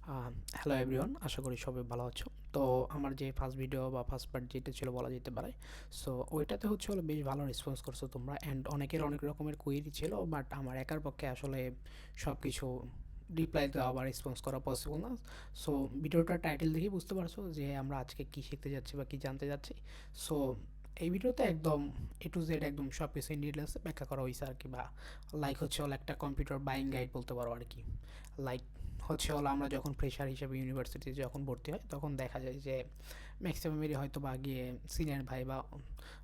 Hello everyone, আশা করি সবাই ভালো আছো। তো আমার যে ফার্স্ট ভিডিও বা ফার্স্ট পার্ট যেটা ছিল বলা যেতে পারে, সো ওইটাতে হলো বেশ ভালো রেসপন্স করছো তোমরা, অ্যান্ড অনেকের অনেক রকমের কোয়েরি ছিল, বাট আমার একার পক্ষে আসলে সব কিছু রিপ্লাই দেওয়া বা রেসপন্স করা পসিবল না। সো ভিডিওটার টাইটেল দেখেই বুঝতে পারছো যে আমরা আজকে কী শিখতে যাচ্ছি বা কী জানতে যাচ্ছি। সো এই ভিডিওতে একদম A to Z একদম সব কিছু ইন ডিটেলসে ব্যাখ্যা করা হয়েছে আর কি, বা লাইক একটা কম্পিউটার বাইং গাইড বলতে পারো আর কি। লাইক আমরা যখন ফ্রেশার হিসেবে ইউনিভার্সিটিতে যখন ভর্তি হয় তখন দেখা যায় যে ম্যাক্সিমামেরই হয়তো বা গিয়ে সিনিয়র ভাই বা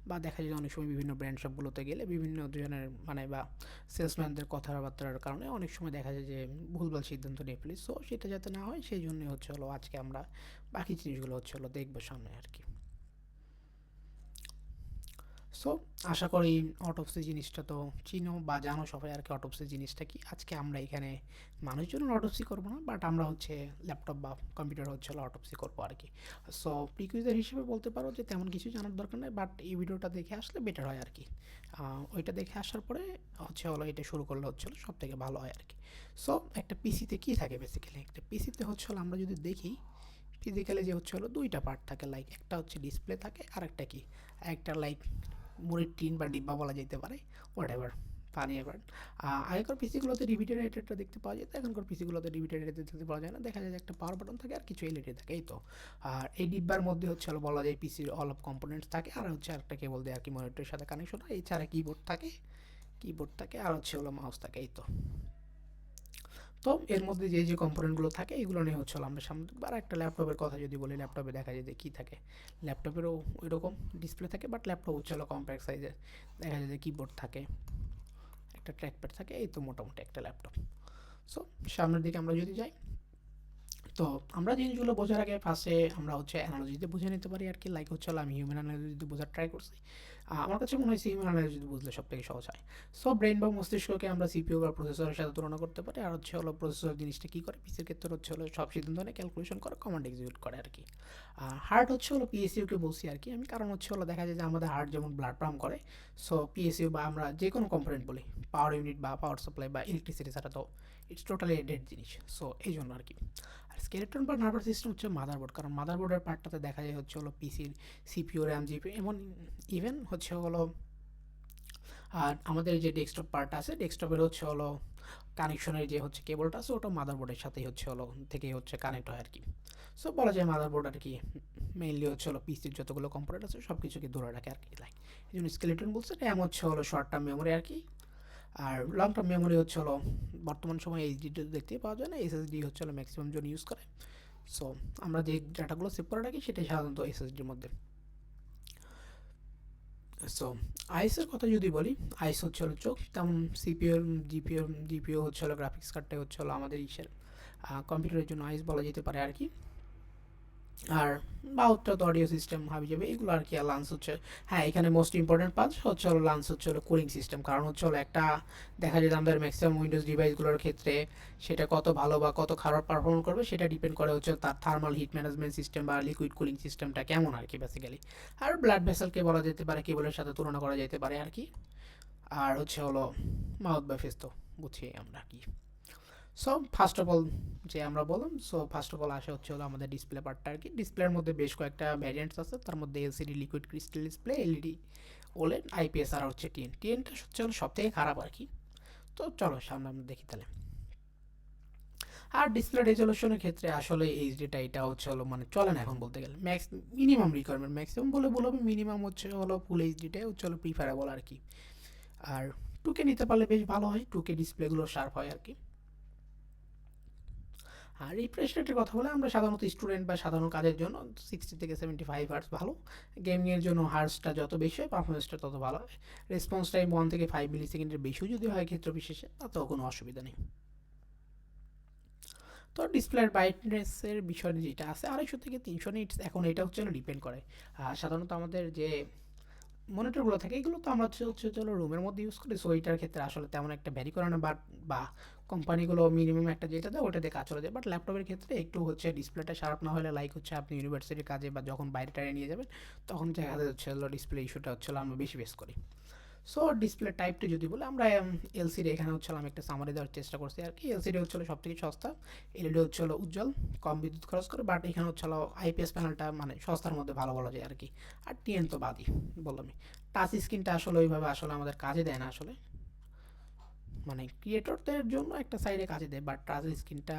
বা দেখা যায় অনেক সময় বিভিন্ন ব্র্যান্ড শপগুলোতে গেলে বিভিন্ন জনের মানে বা সেলসম্যানদের কথাবার্তার কারণে অনেক সময় দেখা যায় যে ভুলভাল সিদ্ধান্ত নিয়ে ফেলি। সো সেটা যাতে না হয় সেই জন্যই আজকে আমরা বাকি জিনিসগুলো দেখবো সামনে আর কি। সো আশা করি অটোপসি জিনিসটা তো চিনো বা জানো সবাই আর কি। অটোপসি জিনিসটা কি, আজকে আমরা এখানে মানুষজন অটোপসি করবো না, বাট আমরা ল্যাপটপ বা কম্পিউটার অটোপসি করবো আর কি। সো প্রিকুইজার হিসেবে বলতে পারো যে তেমন কিছু জানার দরকার নেই, বাট এই ভিডিওটা দেখে আসলে বেটার হয় আর কি। ওইটা দেখে আসার পরে এটা শুরু করলে সব থেকে ভালো হয় আর কি। সো একটা পিসিতে কী থাকে বেসিক্যালি, একটা পিসিতে আমরা যদি দেখি ফিজিক্যালি যে দুইটা পার্ট থাকে, লাইক একটা ডিসপ্লে থাকে, আর একটা কি একটা লাইক মুড়ির টিন বা ডিব্বা বলা যেতে পারে, হোয়াট এভার ফানি এভার। আগেকার পিসিগুলোতে ডিভিডি রাইটারটা দেখতে পাওয়া যেত, এখনকার পিসিগুলোতে ডিভিডি রাইটার দেখতে পাওয়া যায় না। দেখা যায় যে একটা পাওয়ার বাটন থাকে আর কিছু এলইডি থাকে, এই তো। আর এই ডিব্বার মধ্যে বলা যায় পিসির অল অফ কম্পোনেন্টস থাকে, আর একটা কেবল দিয়ে আর কি মনিটরের সাথে কানেকশন হয়। এছাড়া কিবোর্ড থাকে আর মাউস থাকে, এই তো। তো এর মধ্যে যে যে কম্পোনেন্টগুলো থাকে এগুলো নিয়ে আমরা সামনে দেখবো। আর একটা ল্যাপটপের কথা যদি বলি, ল্যাপটপে দেখা যায় যে কী থাকে, ল্যাপটপেরও ওই রকম ডিসপ্লে থাকে, বাট ল্যাপটপ কম্প্যাক্ট সাইজের। দেখা যায় যে কিবোর্ড থাকে, একটা ট্র্যাকপ্যাড থাকে, এই তো মোটামুটি একটা ল্যাপটপ। সো সামনের দিকে আমরা যদি যাই, তো আমরা জিনিসগুলো বোঝার আগে ফার্স্টে আমরা অ্যানালজিতে বুঝে নিতে পারি আর কি। লাইক আমি হিউম্যান অ্যানালজিতে বোঝার ট্রাই করছি। আমার কাছে মনে হয় হিউম্যান অ্যানালজিতে বুঝলে সব থেকে সহজ হয়। সো ব্রেন বা মস্তিষ্ককে আমরা সিপিইউ বা প্রসেসরের সাথে তুলনা করতে পারি। আর প্রসেসর জিনিসটা কী করে, পিসির ক্ষেত্রে সব সিদ্ধান্ত নেয়, ক্যালকুলেশন করে, কমান্ড এক্সিকিউট করে আর কি। হার্ট পিএসইউকে বলছি আর কি আমি, কারণ দেখা যায় যে আমাদের হার্ট যেমন ব্লাড পাম্প করে, সো পিএসইউ বা আমরা যে কোনো কম্পোনেন্ট বলি, পাওয়ার ইউনিট বা পাওয়ার সাপ্লাই বা ইলেকট্রিসিটি ছাড়া তো ইটস টোটালি ডেড জিনিস। সো এই জন্য আর কি। আর স্কেলেটন বা নার্ভাস সিস্টেম মাদারবোর্ড, কারণ মাদারবোর্ডের পার্টটাতে দেখা যায় পিসির সিপিইউ, র্যাম, জিপিইউ, এমন ইভেন আর আমাদের যে ডেস্কটপ পার্ট আছে, ডেস্কটপের কানেকশনের যে কেবলটা আছে ওটা মাদারবোর্ডের সাথেই থেকে কানেক্ট হয় আর কি। সো বলা যায় মাদারবোর্ড আর কি মেইনলি পিসির যতগুলো কম্পোনেন্ট আছে সব কিছুকে ধরে রাখে আর কি। লাইক এই জন্য স্কেলেটন বলছে। র্যাম শর্ট টার্ম মেমোরি আর কি। আর লং টার্ম মেমোরি বর্তমান সময়ে এইচডিটা দেখতে পাওয়া যায় না, এসএসডি ম্যাক্সিমাম জন ইউজ করে। সো আমরা যে ডাটাগুলো সেভ করে রাখি সেটাই সাধারণত এসএসডির মধ্যে। সো আইসের কথা যদি বলি, আইস চোখ, তেমন সিপিইউ, জিপিইউ গ্রাফিক্স কার্ডটাই আমাদের কম্পিউটারের জন্য আইস বলা যেতে পারে আর কি। আর বাউটটা তো অডিও সিস্টেম হাবি যাবে এগুলো আর কি। আর লান্স হ্যাঁ, এখানে মোস্ট ইম্পর্টেন্ট পার্ট লান্স কুলিং সিস্টেম, কারণ একটা দেখা যায় আমাদের ম্যাক্সিমাম উইন্ডোজ ডিভাইসগুলোর ক্ষেত্রে সেটা কত ভালো বা কত খারাপ পারফর্ম করবে সেটা ডিপেন্ড করে তার থার্মাল হিট ম্যানেজমেন্ট সিস্টেম বা লিকুইড কুলিং সিস্টেমটা কেমন আর কি বেসিক্যালি। আর ব্লাড ভেসেলকে বলা যেতে পারে কেবলের সাথে তুলনা করা যেতে পারে আর কি। আর মাউথ বা ফেস তো বুঝি আমরা কি। সো ফার্স্ট অফ অল যে আমরা বললাম, সো ফার্স্ট অফ অল আসে আমাদের ডিসপ্লে পার্টটা আর কি। ডিসপ্লের মধ্যে বেশ কয়েকটা ভ্যারিয়েন্টস আছে, তার মধ্যে LCD, liquid crystal display, LED, OLED, IPS, আর টিএনটা সব থেকে খারাপ আর কি। তো চলো সামনে আমরা দেখি তাহলে। আর ডিসপ্লে রেজলিউশনের ক্ষেত্রে আসলে এইচডিটা এটা মানে চলে না এখন বলতে গেলে। মিনিমাম রিকোয়ারমেন্ট, ম্যাক্সিমাম বলবো মিনিমাম ফুল এইচডিটাই প্রিফারেবল আর কি। আর টুকে নিতে পারলে বেশ ভালো হয়, টুকে ডিসপ্লেগুলো শার্প হয় আর কি। আর রিফ্রেশ রেটের কথা বলে আমরা সাধারণত স্টুডেন্ট বা সাধারণ কাজের জন্য 60 থেকে 75 হার্টস ভালো। গেমিংয়ের জন্য হার্টসটা যত বেশি হয় পারফরমেন্সটা তত ভালো হয়। রেসপন্স টাইম 1 থেকে 5 মিলি সেকেন্ডের বেশিও যদি হয় ক্ষেত্র বিশেষে, তাতেও কোনো অসুবিধা নেই। তো ডিসপ্লের ব্রাইটনেসের বিষয় যেটা আছে 250 থেকে 300 নিটস, এখন এটা ডিপেন্ড করে। সাধারণত আমাদের যে মনিটরগুলো থাকে এগুলো তো আমরা রুমের মধ্যে ইউজ করি, সো এইটার ক্ষেত্রে আসলে তেমন একটা ভ্যারি করে না, বাট বা কোম্পানিগুলো মিনিমাম একটা যেটা দেয় ওটা দিয়ে কাজ চলে যায়। বাট ল্যাপটপের ক্ষেত্রে একটু ডিসপ্লেটা শার্প না হলে, লাইক আপনি ইউনিভার্সিটির কাজে বা যখন বাইরে টাইরে নিয়ে যাবেন তখন দেখা যাচ্ছে ডিসপ্লে ইস্যুটা আমরা বেশি ফেস করি। সো ডিসপ্লে টাইপটা যদি বলে আমরা এলসিডি এখানে হচ্ছে আমি একটা সামারি দেওয়ার চেষ্টা করছি আর কি। এলসিডি হচ্ছে সব থেকে সস্তা, এলইডি হচ্ছে উজ্জ্বল, কম বিদ্যুৎ খরচ করে, বাট এখানে হচ্ছে আইপিএস প্যানেলটা মানে সস্তার মধ্যে ভালো বলা যায় আর কি। আর টিএন তো বাদই বললামই। টাচ স্ক্রিনটা আসলে ওইভাবে আসলে আমাদের কাজে দেয় না আসলে, মানে ক্রিয়েটরদের জন্য একটা সাইডে কাজে দেয়, বাট টাচ স্ক্রিনটা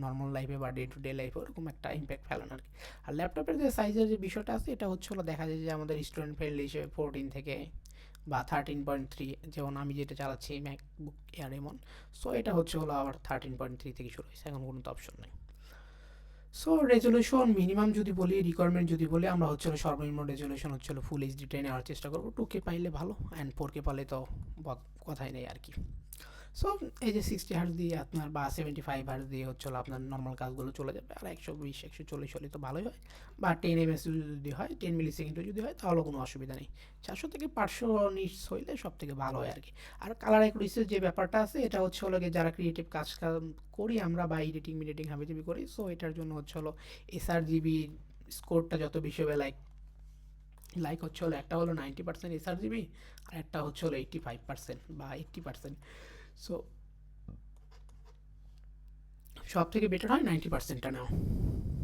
নর্মাল লাইফে বা ডে টু ডে লাইফে ওরকম একটা ইম্প্যাক্ট ফেলে না আর কি। আর ল্যাপটপের যে সাইজের যে বিষয়টা আছে এটা হচ্ছে দেখা যায় যে আমাদের স্টুডেন্ট ফ্রেন্ডলি হিসেবে 14 থেকে বা 13.3, যেমন আমি যেটা চালাচ্ছি ম্যাকবুক এয়ার এমন, সো এটা হচ্ছে আবার 13.3 থেকে শুরু হয়েছে, এখন কোনো তো অপশন নেই। সো রেজলিউশন মিনিমাম যদি বলি, রিকোয়ারমেন্ট যদি বলি, আমরা হচ্ছে সর্বনিম্ন রেজলিউশন হচ্ছে ফুল এইচডিটাই নেওয়ার চেষ্টা করবো। 2K পাইলে ভালো, অ্যান্ড 4K পাইলে তো কথাই নেই আর কি। সো এই যে 60 হার্জ দিয়ে আপনার বা 75 হার্জ দিয়ে হচ্ছে আপনার নর্মাল কাজগুলো চলে যাবে, আর 120-140 হলে তো ভালোই হয়, বা 10 ms যদি হয়, 10 মিলি সেকেন্ডও যদি হয় তাহলে কোনো অসুবিধা নেই। 400 থেকে 500 নিটস হইলে সব থেকে ভালো হয় আর কি। আর কালার অ্যাকুরেসির যে ব্যাপারটা আছে এটা হচ্ছে যারা ক্রিয়েটিভ কাজ করি আমরা বা এডিটিং হাবিজাবি করি, সো এটার জন্য হচ্ছে এসআরজিবি স্কোরটা যত বেশি হবে, লাইক হচ্ছে একটা হলো 90% এসআরজিবি, আর একটা হচ্ছে 85% বা 80%। সো সব থেকে বেটার হয় 90%টা নেওয়া।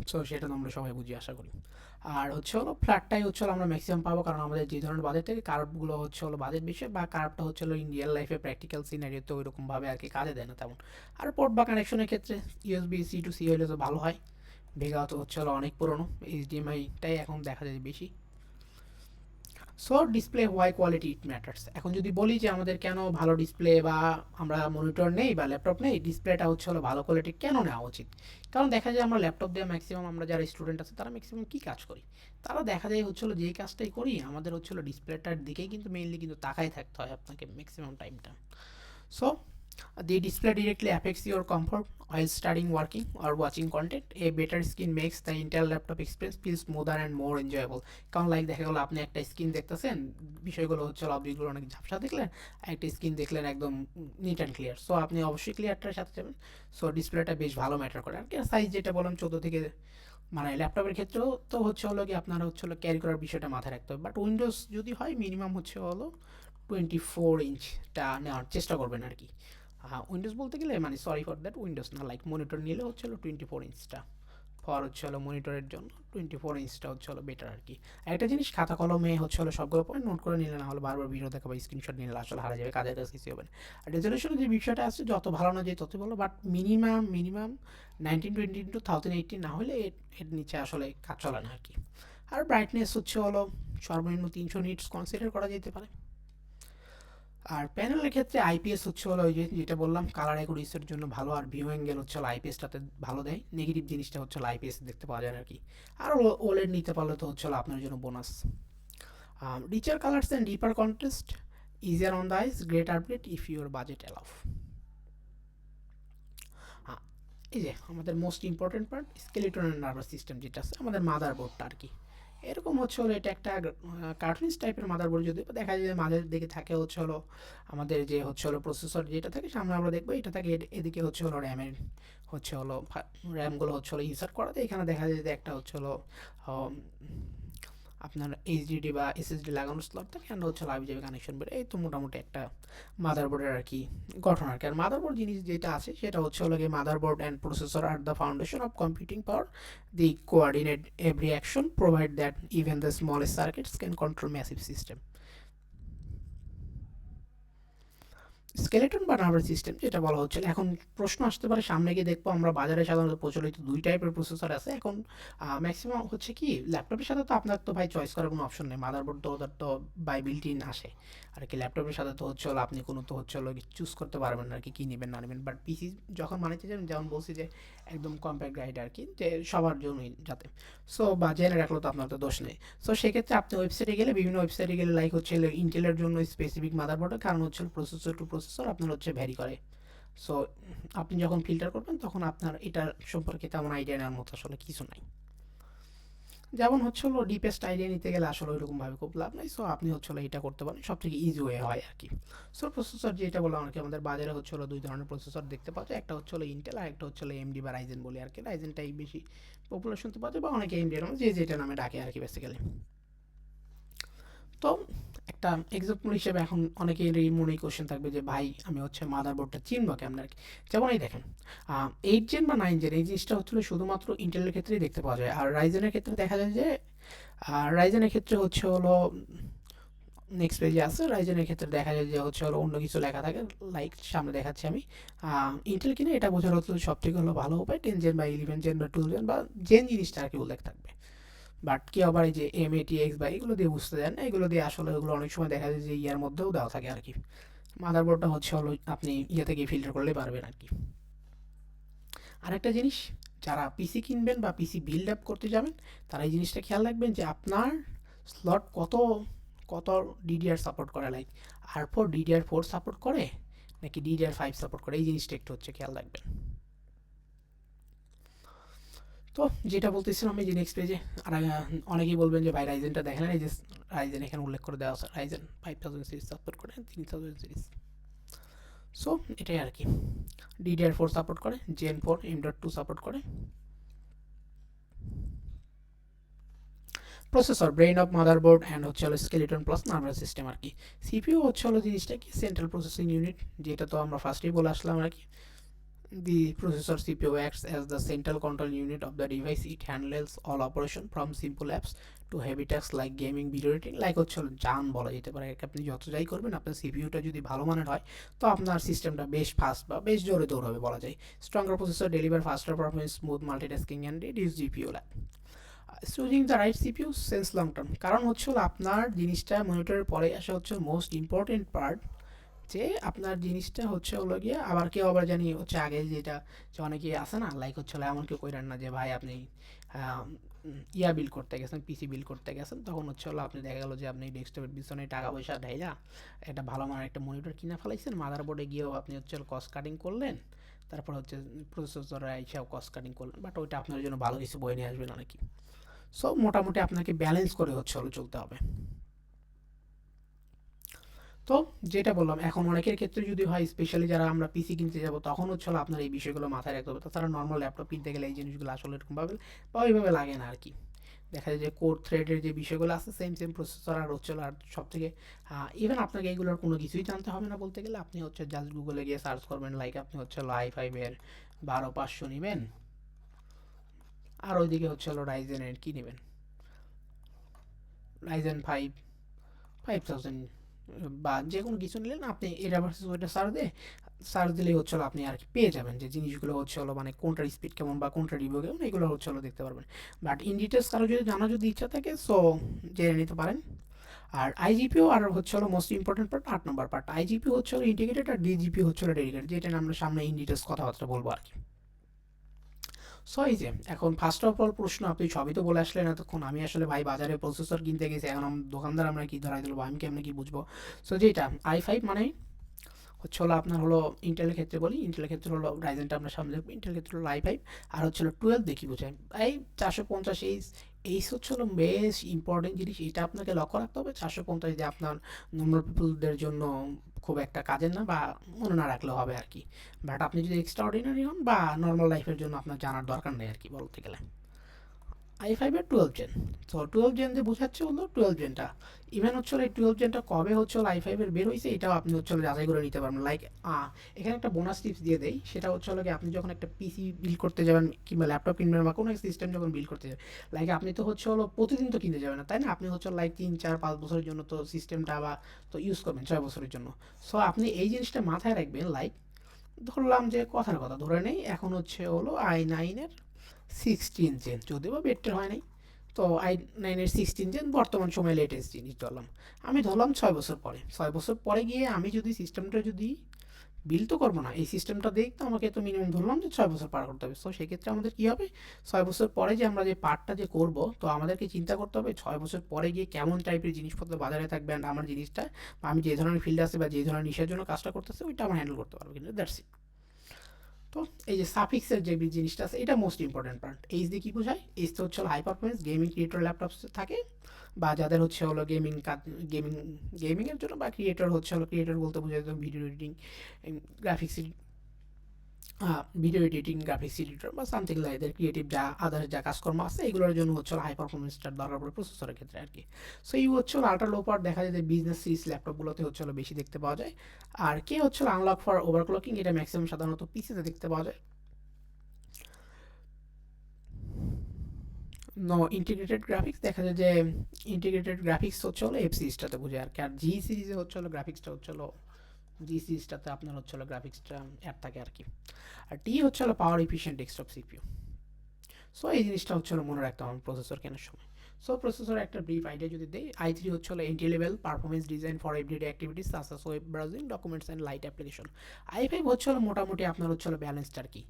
সো সেটা তো আমরা সবাই বুঝি আশা করি। আর হচ্ছে ফ্ল্যাটটাই হচ্ছে আমরা ম্যাক্সিমাম পাবো, কারণ আমাদের যে ধরনের বাজেট থেকে কার্ভগুলো হচ্ছে বাজেট বিষয়, বা কার্ভটা হচ্ছে ইন রিয়েল লাইফে প্র্যাকটিক্যাল সিনারিওতে ওইরকমভাবে আর কি কাজে দেয় না তেমন। আর পোর্ট বা কানেকশনের ক্ষেত্রে ইউএসবি সি টু সি হলে তো ভালো হয়। ভেগা তো হচ্ছে অনেক পুরনো, এইচডিএমআইটাই এখন দেখা যায় বেশি। So display why quality it matters. এখন যদি বলি যে আমাদের কেন ভালো ডিসপ্লে, বা আমরা মনিটর নেই বা ল্যাপটপ নেই, ডিসপ্লেটা হচ্ছে ভালো কোয়ালিটি কেন নেওয়া উচিত? কারণ দেখা যায় আমরা ল্যাপটপ দিয়ে ম্যাক্সিমাম আমরা যারা স্টুডেন্ট আছে তারা ম্যাক্সিমাম কী কাজ করি, তারা দেখা যায় যেই কাজটাই করি আমাদের ডিসপ্লেটার দিকেই কিন্তু মেইনলি কিন্তু তাকাই থাকতে হয় আপনাকে ম্যাক্সিমাম টাইমটা। So the display directly affects your comfort while studying, working, or watching content. A better screen makes the Intel laptop experience feel smoother and more enjoyable. কারণ দেখা গেলো আপনি একটা স্ক্রিন দেখতেছেন, বিষয়গুলো অবজেক্টগুলো অনেক ঝাপসা দেখলেন, একটা স্ক্রিন দেখলেন একদম নিট অ্যান্ড ক্লিয়ার, সো আপনি অবশ্যই ক্লিয়ারটার সাথে যাবেন। সো ডিসপ্লেটা বেশ ভালো ম্যাটার করে আর কি। সাইজ যেটা বললাম 14 থেকে, মানে ল্যাপটপের ক্ষেত্রেও তো কি আপনার ক্যারি করার বিষয়টা মাথায় রাখতে হবে, বাট উইন্ডোজ যদি হয় মিনিমাম 24 ইঞ্চটা নেওয়ার চেষ্টা করবেন আর কি। উইন্ডোজ বলতে গেলে মানে সরি ফর দ্যাট, উইন্ডোজ না, লাইক মনিটর নিলে 24 ইঞ্চটা ফর মনিটরের জন্য 24 ইঞ্চটা বেটার আর কি। একটা জিনিস খাতা কলমে সবগুলো পয়েন্ট নোট করে নিলে, না হলে বারবার ভিডিও দেখা বা স্ক্রিনশট নিলে আসলে হারা যাবে, কাজের কাছে কিছু হবে না। আর রেজলিউশনের যে বিষয়টা আছে যত ভালো না যে ততই ভালো, বাট মিনিমাম 1920x1080 না হলে এর নিচে আসলে কাজ চলে না আর কি। আর ব্রাইটনেস সর্বনিম্ন 300 নিটস কনসিডার করা যেতে পারে। আর প্যানেলের ক্ষেত্রে আইপিএস ওই যেটা বললাম কালার অ্যাকুরেসির জন্য ভালো, আর ভিউ অ্যাঙ্গেল আইপিএসটাতে ভালো দেয়। নেগেটিভ জিনিসটা আইপিএস দেখতে পাওয়া যায় আর কি। আর ওলেড নিতে পারলে তো আপনার জন্য bonus. Richer colours and deeper contrast, easier on the eyes, great update if your budget allow. এই যে আমাদের most important part, skeleton and nervous system যেটা আছে আমাদের মাদারবোর্ডটা আর কি। এরকম এটা একটা কার্টুনিস টাইপের মাদারবোর্ড, যদি দেখা যায় মাঝের দিকে থাকে আমাদের যে প্রসেসর যেটা থাকে সামনে আমরা দেখবো এটা থাকে, এদিকে র্যামের র্যামগুলো ইনসার্ট করাতে এখানে দেখা যায় যে একটা আপনার এইচডিডি বা এসএসডি লাগানোর স্লট থাকে, অ্যান্ড আইবিজিবি কানেকশন বের। এই তো মোটামুটি একটা মাদারবোর্ডের আর কি গঠন আর কি। আর মাদারবোর্ড জিনিস যেটা আছে সেটা motherboard and processor are the foundation of computing power, the coordinate every action, provide that even the smallest circuits can control massive system. Skeleton বা নার্ভাস সিস্টেম যেটা বলা হচ্ছে, এখন প্রশ্ন আসতে পারে সামনে গিয়ে দেখবো আমরা বাজারে সাধারণত প্রচলিত দুই টাইপের প্রসেসর আছে এখন। ম্যাক্সিমাম কি ল্যাপটপের সাথে তো আপনার তো ভাই চয়েস করার কোনো অপশন নেই, মাদারবোর্ড তো ওদের তো বাই বিল্ট ইন আসে আর কি। ল্যাপটপের সাথে তো আপনি কোনো তো চুজ করতে পারবেন না আর কি, কী নেবেন না নেবেন। বাট পিসি যখন বানাইতে যাবেন, যেমন বলছি যে একদম কম্প্যাক্ট গাইড আর কি, যে সবার জন্যই যাতে, সো বা জেনে রাখলো তো আপনার তো দোষ নেই। সো সেক্ষেত্রে আপনি ওয়েবসাইটে গেলে, বিভিন্ন ওয়েবসাইটে গেলে লাইক ইন্টেলের জন্য স্পেসিফিক মাদারবোর্ডের কারণ প্রসেসর টু প্রসেসর আপনার ভ্যারি করে। সো আপনি যখন ফিল্টার করবেন তখন আপনার এটার সম্পর্কে তেমন আইডিয়া নেওয়ার মতো আসলে কিছু নাই। যেমন ডিপেস্ট আইডিয়া নিতে গেলে আসলে ওইরকমভাবে খুব লাভ নাই। সো আপনি এটা করতে পারেন, সব থেকে ইজি ওয়ে হয় আর কি। সো প্রসেসর যেটা বললাম আর কি, আমাদের বাজারে দুই ধরনের প্রসেসর দেখতে পাওয়া যায়, একটা ইন্টেল আর একটা এমডি বা রাইজেন বলি আর কি। রাইজেনটাই বেশি পপুলার শুনতে পাওয়া যায়, বা অনেকে এমডি যে যেটা নামে ডাকে আর কি বেসিক্যালি। তো একটা এক্সাম্পল হিসেবে এখন অনেকেরই মনে কোশ্চেন থাকবে যে ভাই আমি হচ্ছে মাদারবোর্ডটা চিনবো কেমন আর কি। যেমন এই দেখেন 8 জেন বা 9 জেন এই জিনিসটা হচ্ছিল শুধুমাত্র ইন্টেলের ক্ষেত্রেই দেখতে পাওয়া যায়, আর রাইজেনের ক্ষেত্রে দেখা যায় যে রাইজেনের ক্ষেত্রে হচ্ছে হলো নেক্সট পেজে আছে, রাইজেনের ক্ষেত্রে দেখা যায় যে হচ্ছে হলো অন্য কিছু লেখা থাকে, লাইক সামনে দেখাচ্ছি আমি। ইন্টেল কিনে এটা বোঝার হচ্ছে সব থেকে হলো ভালো উপায় 10 জেন বা 11 জেন বা 12 জেন বা জেন জিনিসটা আর কি উল্লেখ থাকবে। বাট কেউ আবার এই যে MATX বা এগুলো দিয়ে বুঝতে দেন না, এগুলো দিয়ে আসলে ওগুলো অনেক সময় দেখা যায় যে ইয়ার মধ্যেও দেওয়া থাকে আর কি। মাদারবোর্ডটা হচ্ছে হলো আপনি ইয়ে থেকে ফিল্টার করলে পারবেন আর কি। আরেকটা জিনিস, যারা পিসি কিনবেন বা পিসি বিল্ড আপ করতে যাবেন তারা এই জিনিসটা খেয়াল রাখবেন যে আপনার স্লট কত কত DDR সাপোর্ট করে, লাইক R4 DDR4 সাপোর্ট করে নাকি DDR5 সাপোর্ট করে, এই জিনিসটা একটু হচ্ছে খেয়াল রাখবেন। তো যেটা বলতেছিলাম এই যে নেক্সট পেজে, আর অনেকেই বলবেন যে ভাই রাইজেনটা দেখেন, এই যে রাইজেন এখানে উল্লেখ করে দেওয়া আছে, রাইজেন 5000 সিরিজ সাপোর্ট করে 3000 সিরিজ। সো এটাই আর কি, DDR4 সাপোর্ট করে, Gen 4 M.2 সাপোর্ট করে। Processor brain of motherboard and হচ্ছে হলো স্কেলিটন প্লাস নার্ভাস সিস্টেম আর কি। সিপিইউ হচ্ছে হলো জিনিসটা কি, সেন্ট্রাল প্রসেসিং ইউনিট, যেটা তো আমরা ফার্স্টেই বলে আসলাম আর কি। The processor CPU acts as the central control unit of the device. It handles all operation from simple apps to heavy tasks like gaming, video editing, like হচ্ছে জান বলা যেতে পারে। আপনি যত যাই করবেন আপনার সিপিইউটা যদি ভালো মানের হয় তো আপনার সিস্টেমটা বেশ ফাস্ট বা বেশ জোরে দৌড়াবে বলা যায়। Stronger processor deliver ফাস্টার performance, smooth multitasking and reduce GPU lag. Choosing the right CPU sense long term, কারণ হচ্ছে আপনার জিনিসটা মনিটরের পরে আসা হচ্ছে মোস্ট ইম্পর্টেন্ট পার্ট, যে আপনার জিনিসটা হচ্ছে হলো গিয়ে আবার কেউ আবার জানি হচ্ছে আগে যেটা, যে অনেকে আসে না লাইক হচ্ছে হলো এমন কেউ কইরেন না যে ভাই আপনি ইয়া বিল করতে গেছেন, পিসি বিল করতে গেছেন, তখন হচ্ছে হলো আপনি দেখা গেলো যে আপনি ডেস্কটপের পিছনে টাকা পয়সা ঢাইলা একটা ভালো মানের একটা মনিটর কিনে ফেলাইছেন, মাদারবোর্ডে গিয়েও আপনি হচ্ছে কস্ট কাটিং করলেন, তারপর হচ্ছে প্রসেসরে এসেও কস্ট কাটিং করলেন, বাট ওইটা আপনার জন্য ভালো কিছু বয়ে নিয়ে আসবে না নাকি। সো মোটামুটি আপনাকে ব্যালেন্স করে হচ্ছে হলো চলতে হবে। তো যেটা বললাম, এখন অনেকের ক্ষেত্রে যদি হয় স্পেশালি যারা আমরা পিসি কিনতে যাব তখন হচ্ছে হলো আপনার এই বিষয়গুলো মাথায় রাখতে হবে, তাছাড়া নর্মাল ল্যাপটপ কিনতে গেলে এই জিনিসগুলো আসলে এরকমভাবে বা ওইভাবে লাগে না আর কি। দেখা যায় যে কোর থ্রেডের যে বিষয়গুলো আছে সেম সেম প্রসেসর আর হচ্ছে আর সব থেকে ইভেন আপনাকে এগুলোর কোনো কিছুই জানতে হবে না বলতে গেলে, আপনি হচ্ছে জাস্ট গুগলে গিয়ে সার্চ করবেন, লাইক আপনি হচ্ছে i5-এর 12500 নেবেন, আর ওইদিকে হচ্ছে হলো রাইজেনের কী নেবেন, রাইজেন 5 5000 বা যে কোনো কিছু নিলেন আপনি এটা ভার্সেস ওইটা সার্চ দিলেই হচ্ছে হলো আপনি আর কি পেয়ে যাবেন যে জিনিসগুলো হচ্ছে হলো মানে কোনটার স্পিড কেমন বা কোনটার রিভিউ কেমন, এগুলো হচ্ছে হলো দেখতে পারবেন। বাট ইন ডিটেলস কারো যদি জানা যদি ইচ্ছা থাকে সো জেনে নিতে পারেন। আর আইজিপিও আর হচ্ছে হলো মোস্ট ইম্পর্টেন্ট পার্ট 8 নম্বর পার্ট, আইজিপি হচ্ছে হলো ইন্টিগ্রেটেড আর ডিজিপি হচ্ছে হলো ডেডিকেটেড, যেটা আমরা সামনে ইন ডিটেলস কথাবার্তা বলবো আর কি। সো এই যে এখন ফার্স্ট অফ অল প্রশ্ন, আপনি সবই তো বলে আসলেন এতক্ষণ, আমি আসলে ভাই বাজারে প্রসেসর কিনতে গেছি, এখন দোকানদার আমরা কি ধরাই দিল, আমি কেমনি কি বুঝবো। সো যেটা i5 মানে হচ্ছে হলো আপনার হলো ইন্টেলের ক্ষেত্রে বলি, ইন্টেলের ক্ষেত্রে হলো রাইজেনটা আমরা সামনে দেখবো, ইন্টেলের ক্ষেত্রে হলো i5, আর হচ্ছে হলো 12 দেখি বোঝায় এই 450 এইচ হচ্ছে হলো বেশ ইম্পর্টেন্ট জিনিস, এটা আপনাকে লক্ষ্য রাখতে হবে। 450 যে আপনার নর্মাল পিপুলদের জন্য খুব একটা কাজের না বা মনে না রাখলেও হবে আর কি, বাট আপনি যদি এক্সট্রা অর্ডিনারি হন বা নর্মাল লাইফের জন্য আপনার জানার দরকার নেই আর কি বলতে গেলে। i5-এর 12 জেন, তো 12 জেন যে বোঝাচ্ছে হলো 12 জেনটা, ইভেন হচ্ছে এই 12 জেনটা কবে হচ্ছে i5-এর বের হয়েছে এটাও আপনি হচ্ছে যাচাই করে নিতে পারবেন। লাইক এখানে একটা বোনাস টিপস দিয়ে দেই, সেটা হচ্ছে হলো কি আপনি যখন একটা পিসি বিল করতে যাবেন কিংবা ল্যাপটপ কিনবেন বা কোনো সিস্টেম যখন বিল করতে যাবেন, লাইক আপনি তো হচ্ছে হলো প্রতিদিন তো কিনতে যাবেন না তাই না, আপনি হচ্ছে লাইক 3 4 5 বছরের জন্য তো সিস্টেমটা বা তো ইউজ করবেন 6 বছরের জন্য। সো আপনি এই জিনিসটা মাথায় রাখবেন, লাইক ধরলাম যে কথার কথা ধরে নেই এখন হচ্ছে হলো i9-এর 16 জেন, যদিও বা বেটার হয় নাই, তো i9-এর 16 জেন বর্তমান সময়ে লেটেস্ট জিনিস ধরলাম, আমি ধরলাম 6 বছর পরে, 6 বছর পরে গিয়ে আমি যদি সিস্টেমটা যদি বিল তো করবো না, এই সিস্টেমটা দেখতে আমাকে তো মিনিমাম ধরলাম যে 6 বছর পার করতে হবে। সো সেক্ষেত্রে আমাদের কী হবে, 6 বছর পরে যে আমরা যে পার্টটা যে করবো তো আমাদেরকে চিন্তা করতে হবে 6 বছর পরে গিয়ে কেমন টাইপের জিনিসপত্র বাজারে থাকবে, আর আমার জিনিসটা বা আমি যে ধরনের ফিল্ডে আছে বা যে ধরনের নিশার জন্য কাজটা করতেছে ওইটা আমার হ্যান্ডেল করতে পারবো, কিন্তু দ্যাটস ইট। তো এই যে সাফিক্সের যে জিনিসটা আছে এটা মোস্ট ইম্পর্টেন্ট পার্ট। এইচ দিয়ে কী বোঝায়, এইচ তো হচ্ছে হলো high performance gaming creator laptop থাকে বা যাদের হচ্ছে হলো গেমিং গেমিংয়ের জন্য বা ক্রিয়েটর হচ্ছে হলো, ক্রিয়েটর বলতে বোঝায় video editing, graphics video editing, graphics editor বা সামথিং লাইক দ্যাট, ক্রিয়েটিভ যা আদার্স যা কাজকর্ম আছে এগুলোর জন্য হচ্ছে হাই পারফরমেন্সটার দরকার পড়ে প্রসেসরের ক্ষেত্রে আর কি। সো এই হচ্ছে আল্ট্রা লো পাওয়ার দেখা যায় যে বিজনেস সিরিজ ল্যাপটপগুলোতে হচ্ছে বেশি দেখতে পাওয়া যায়। আর কে হচ্ছে আনলক ফর ওভারক্লকিং, এটা ম্যাক্সিমাম সাধারণত পিসিতে দেখতে পাওয়া যায়। নো ইন্টিগ্রেটেড গ্রাফিক্স দেখা যায় যে ইন্টিগ্রেটেড গ্রাফিক্স হচ্ছে এফ সিরিজটাতে বোঝে আর কি। আর জি সিরিজে হচ্ছে গ্রাফিক্সটা হচ্ছে জি সিরিজটাতে আপনার হচ্ছে গ্রাফিক্সটা অ্যাড থাকে আর কি। আর টি হচ্ছে power efficient desktop CPU. So এই জিনিসটা হচ্ছে মনে রাখতে হবে প্রসেসর কেনার সময়। সো প্রসেসর একটা ব্রিফ আইডিয়া যদি দেই, i3 হচ্ছে entry level performance design for everyday activities such as web browsing, documents and light application. i5 হচ্ছে মোটামুটি আপনার হচ্ছে ব্যালেন্সড আর কি।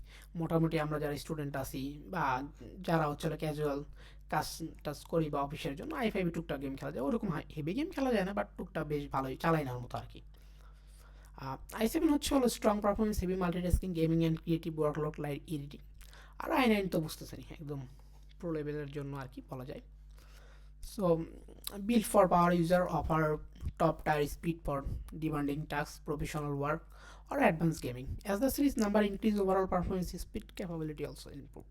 মোটামুটি আমরা যারা স্টুডেন্ট আছি বা যারা হচ্ছে ক্যাজুয়াল কাজ টাজ করি বা অফিসের জন্য i5 টুকটাক গেম খেলা যায়, ওরকম হেভি গেম খেলা যায় না, বাট টুকটাক বেশ ভালোই চালাই নেওয়ার মতো আর কি। i7 হচ্ছে strong performance, heavy multitasking, gaming and creative workload like editing. আর i9 তো বুঝতেছেন একদম প্রো লেভেলের জন্য আর কি বলা যায়। So built for power user, offer top tier speed for demanding tasks, professional work or advanced gaming. As the series number increase, overall performance speed capability also improve.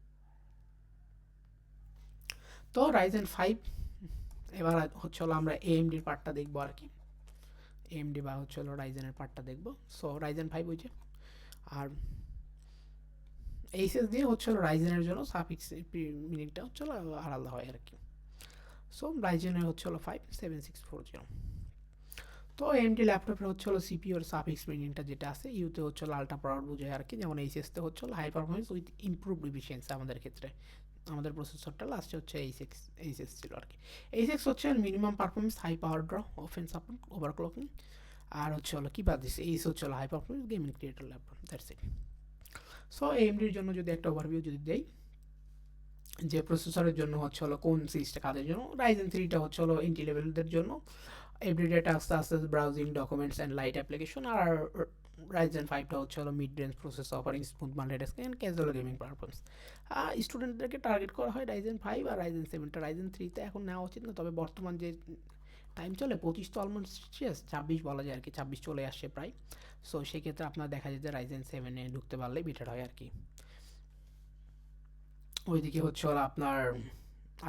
তো Ryzen 5 এবার হচ্ছে আমরা AMD এর পার্টটা দেখবো আর কি। AMD বা হচ্ছে Ryzen এর পার্টটা দেখবো। সো Ryzen 5 হচ্ছে, আর এইচএস দিয়ে হচ্ছে Ryzen এর জন্য সাফিক্স মিনিংটা হচ্ছে আলাদা হয় আর কি। সো Ryzen এর হচ্ছে 57640। তো এমডি ল্যাপটপের হচ্ছে সিপিইউ এর সাফিক্স মিনিংটা যেটা আছে ইউতে হচ্ছে আল্ট্রা পাওয়ার বোঝায় আর কি, যেমন এইচএসতে হচ্ছে high performance with improved efficiency. আমাদের ক্ষেত্রে আমাদের প্রসেসরটা লাস্টে হচ্ছে এইচএস ছিল আর কি। এইচএক্স হচ্ছে minimum performance, high power draw, often support, overclocking. আর হচ্ছে কি বাদ দিচ্ছে, এইচ হচ্ছে high performance gaming creator laptop, that's it. So এমডির জন্য যদি একটা ওভারভিউ যদি দেই, যে প্রসেসরের জন্য হচ্ছে কোন সিরিজটা কাদের জন্য, রাইজেন 3টা হচ্ছে এন্ট্রি লেভেলদের জন্য, everyday task such browsing, documents and light application. আর Ryzen 5টা হচ্ছে mid range process offering smooth multitasking and casual gaming performance. স্টুডেন্টদেরকে টার্গেট করা হয় Ryzen 5 আর Ryzen 7টা। Ryzen 3তে এখন নেওয়া উচিত না, তবে বর্তমান যে টাইম চলে 25 তো অলমোস্ট শেষ, 26 বলা যায় আর কি, 26 চলে আসছে প্রায়। সো সেক্ষেত্রে আপনার দেখা যায় যে Ryzen 7-এ ঢুকতে পারলেই বেটার হয় আর কি। ওইদিকে হচ্ছে আপনার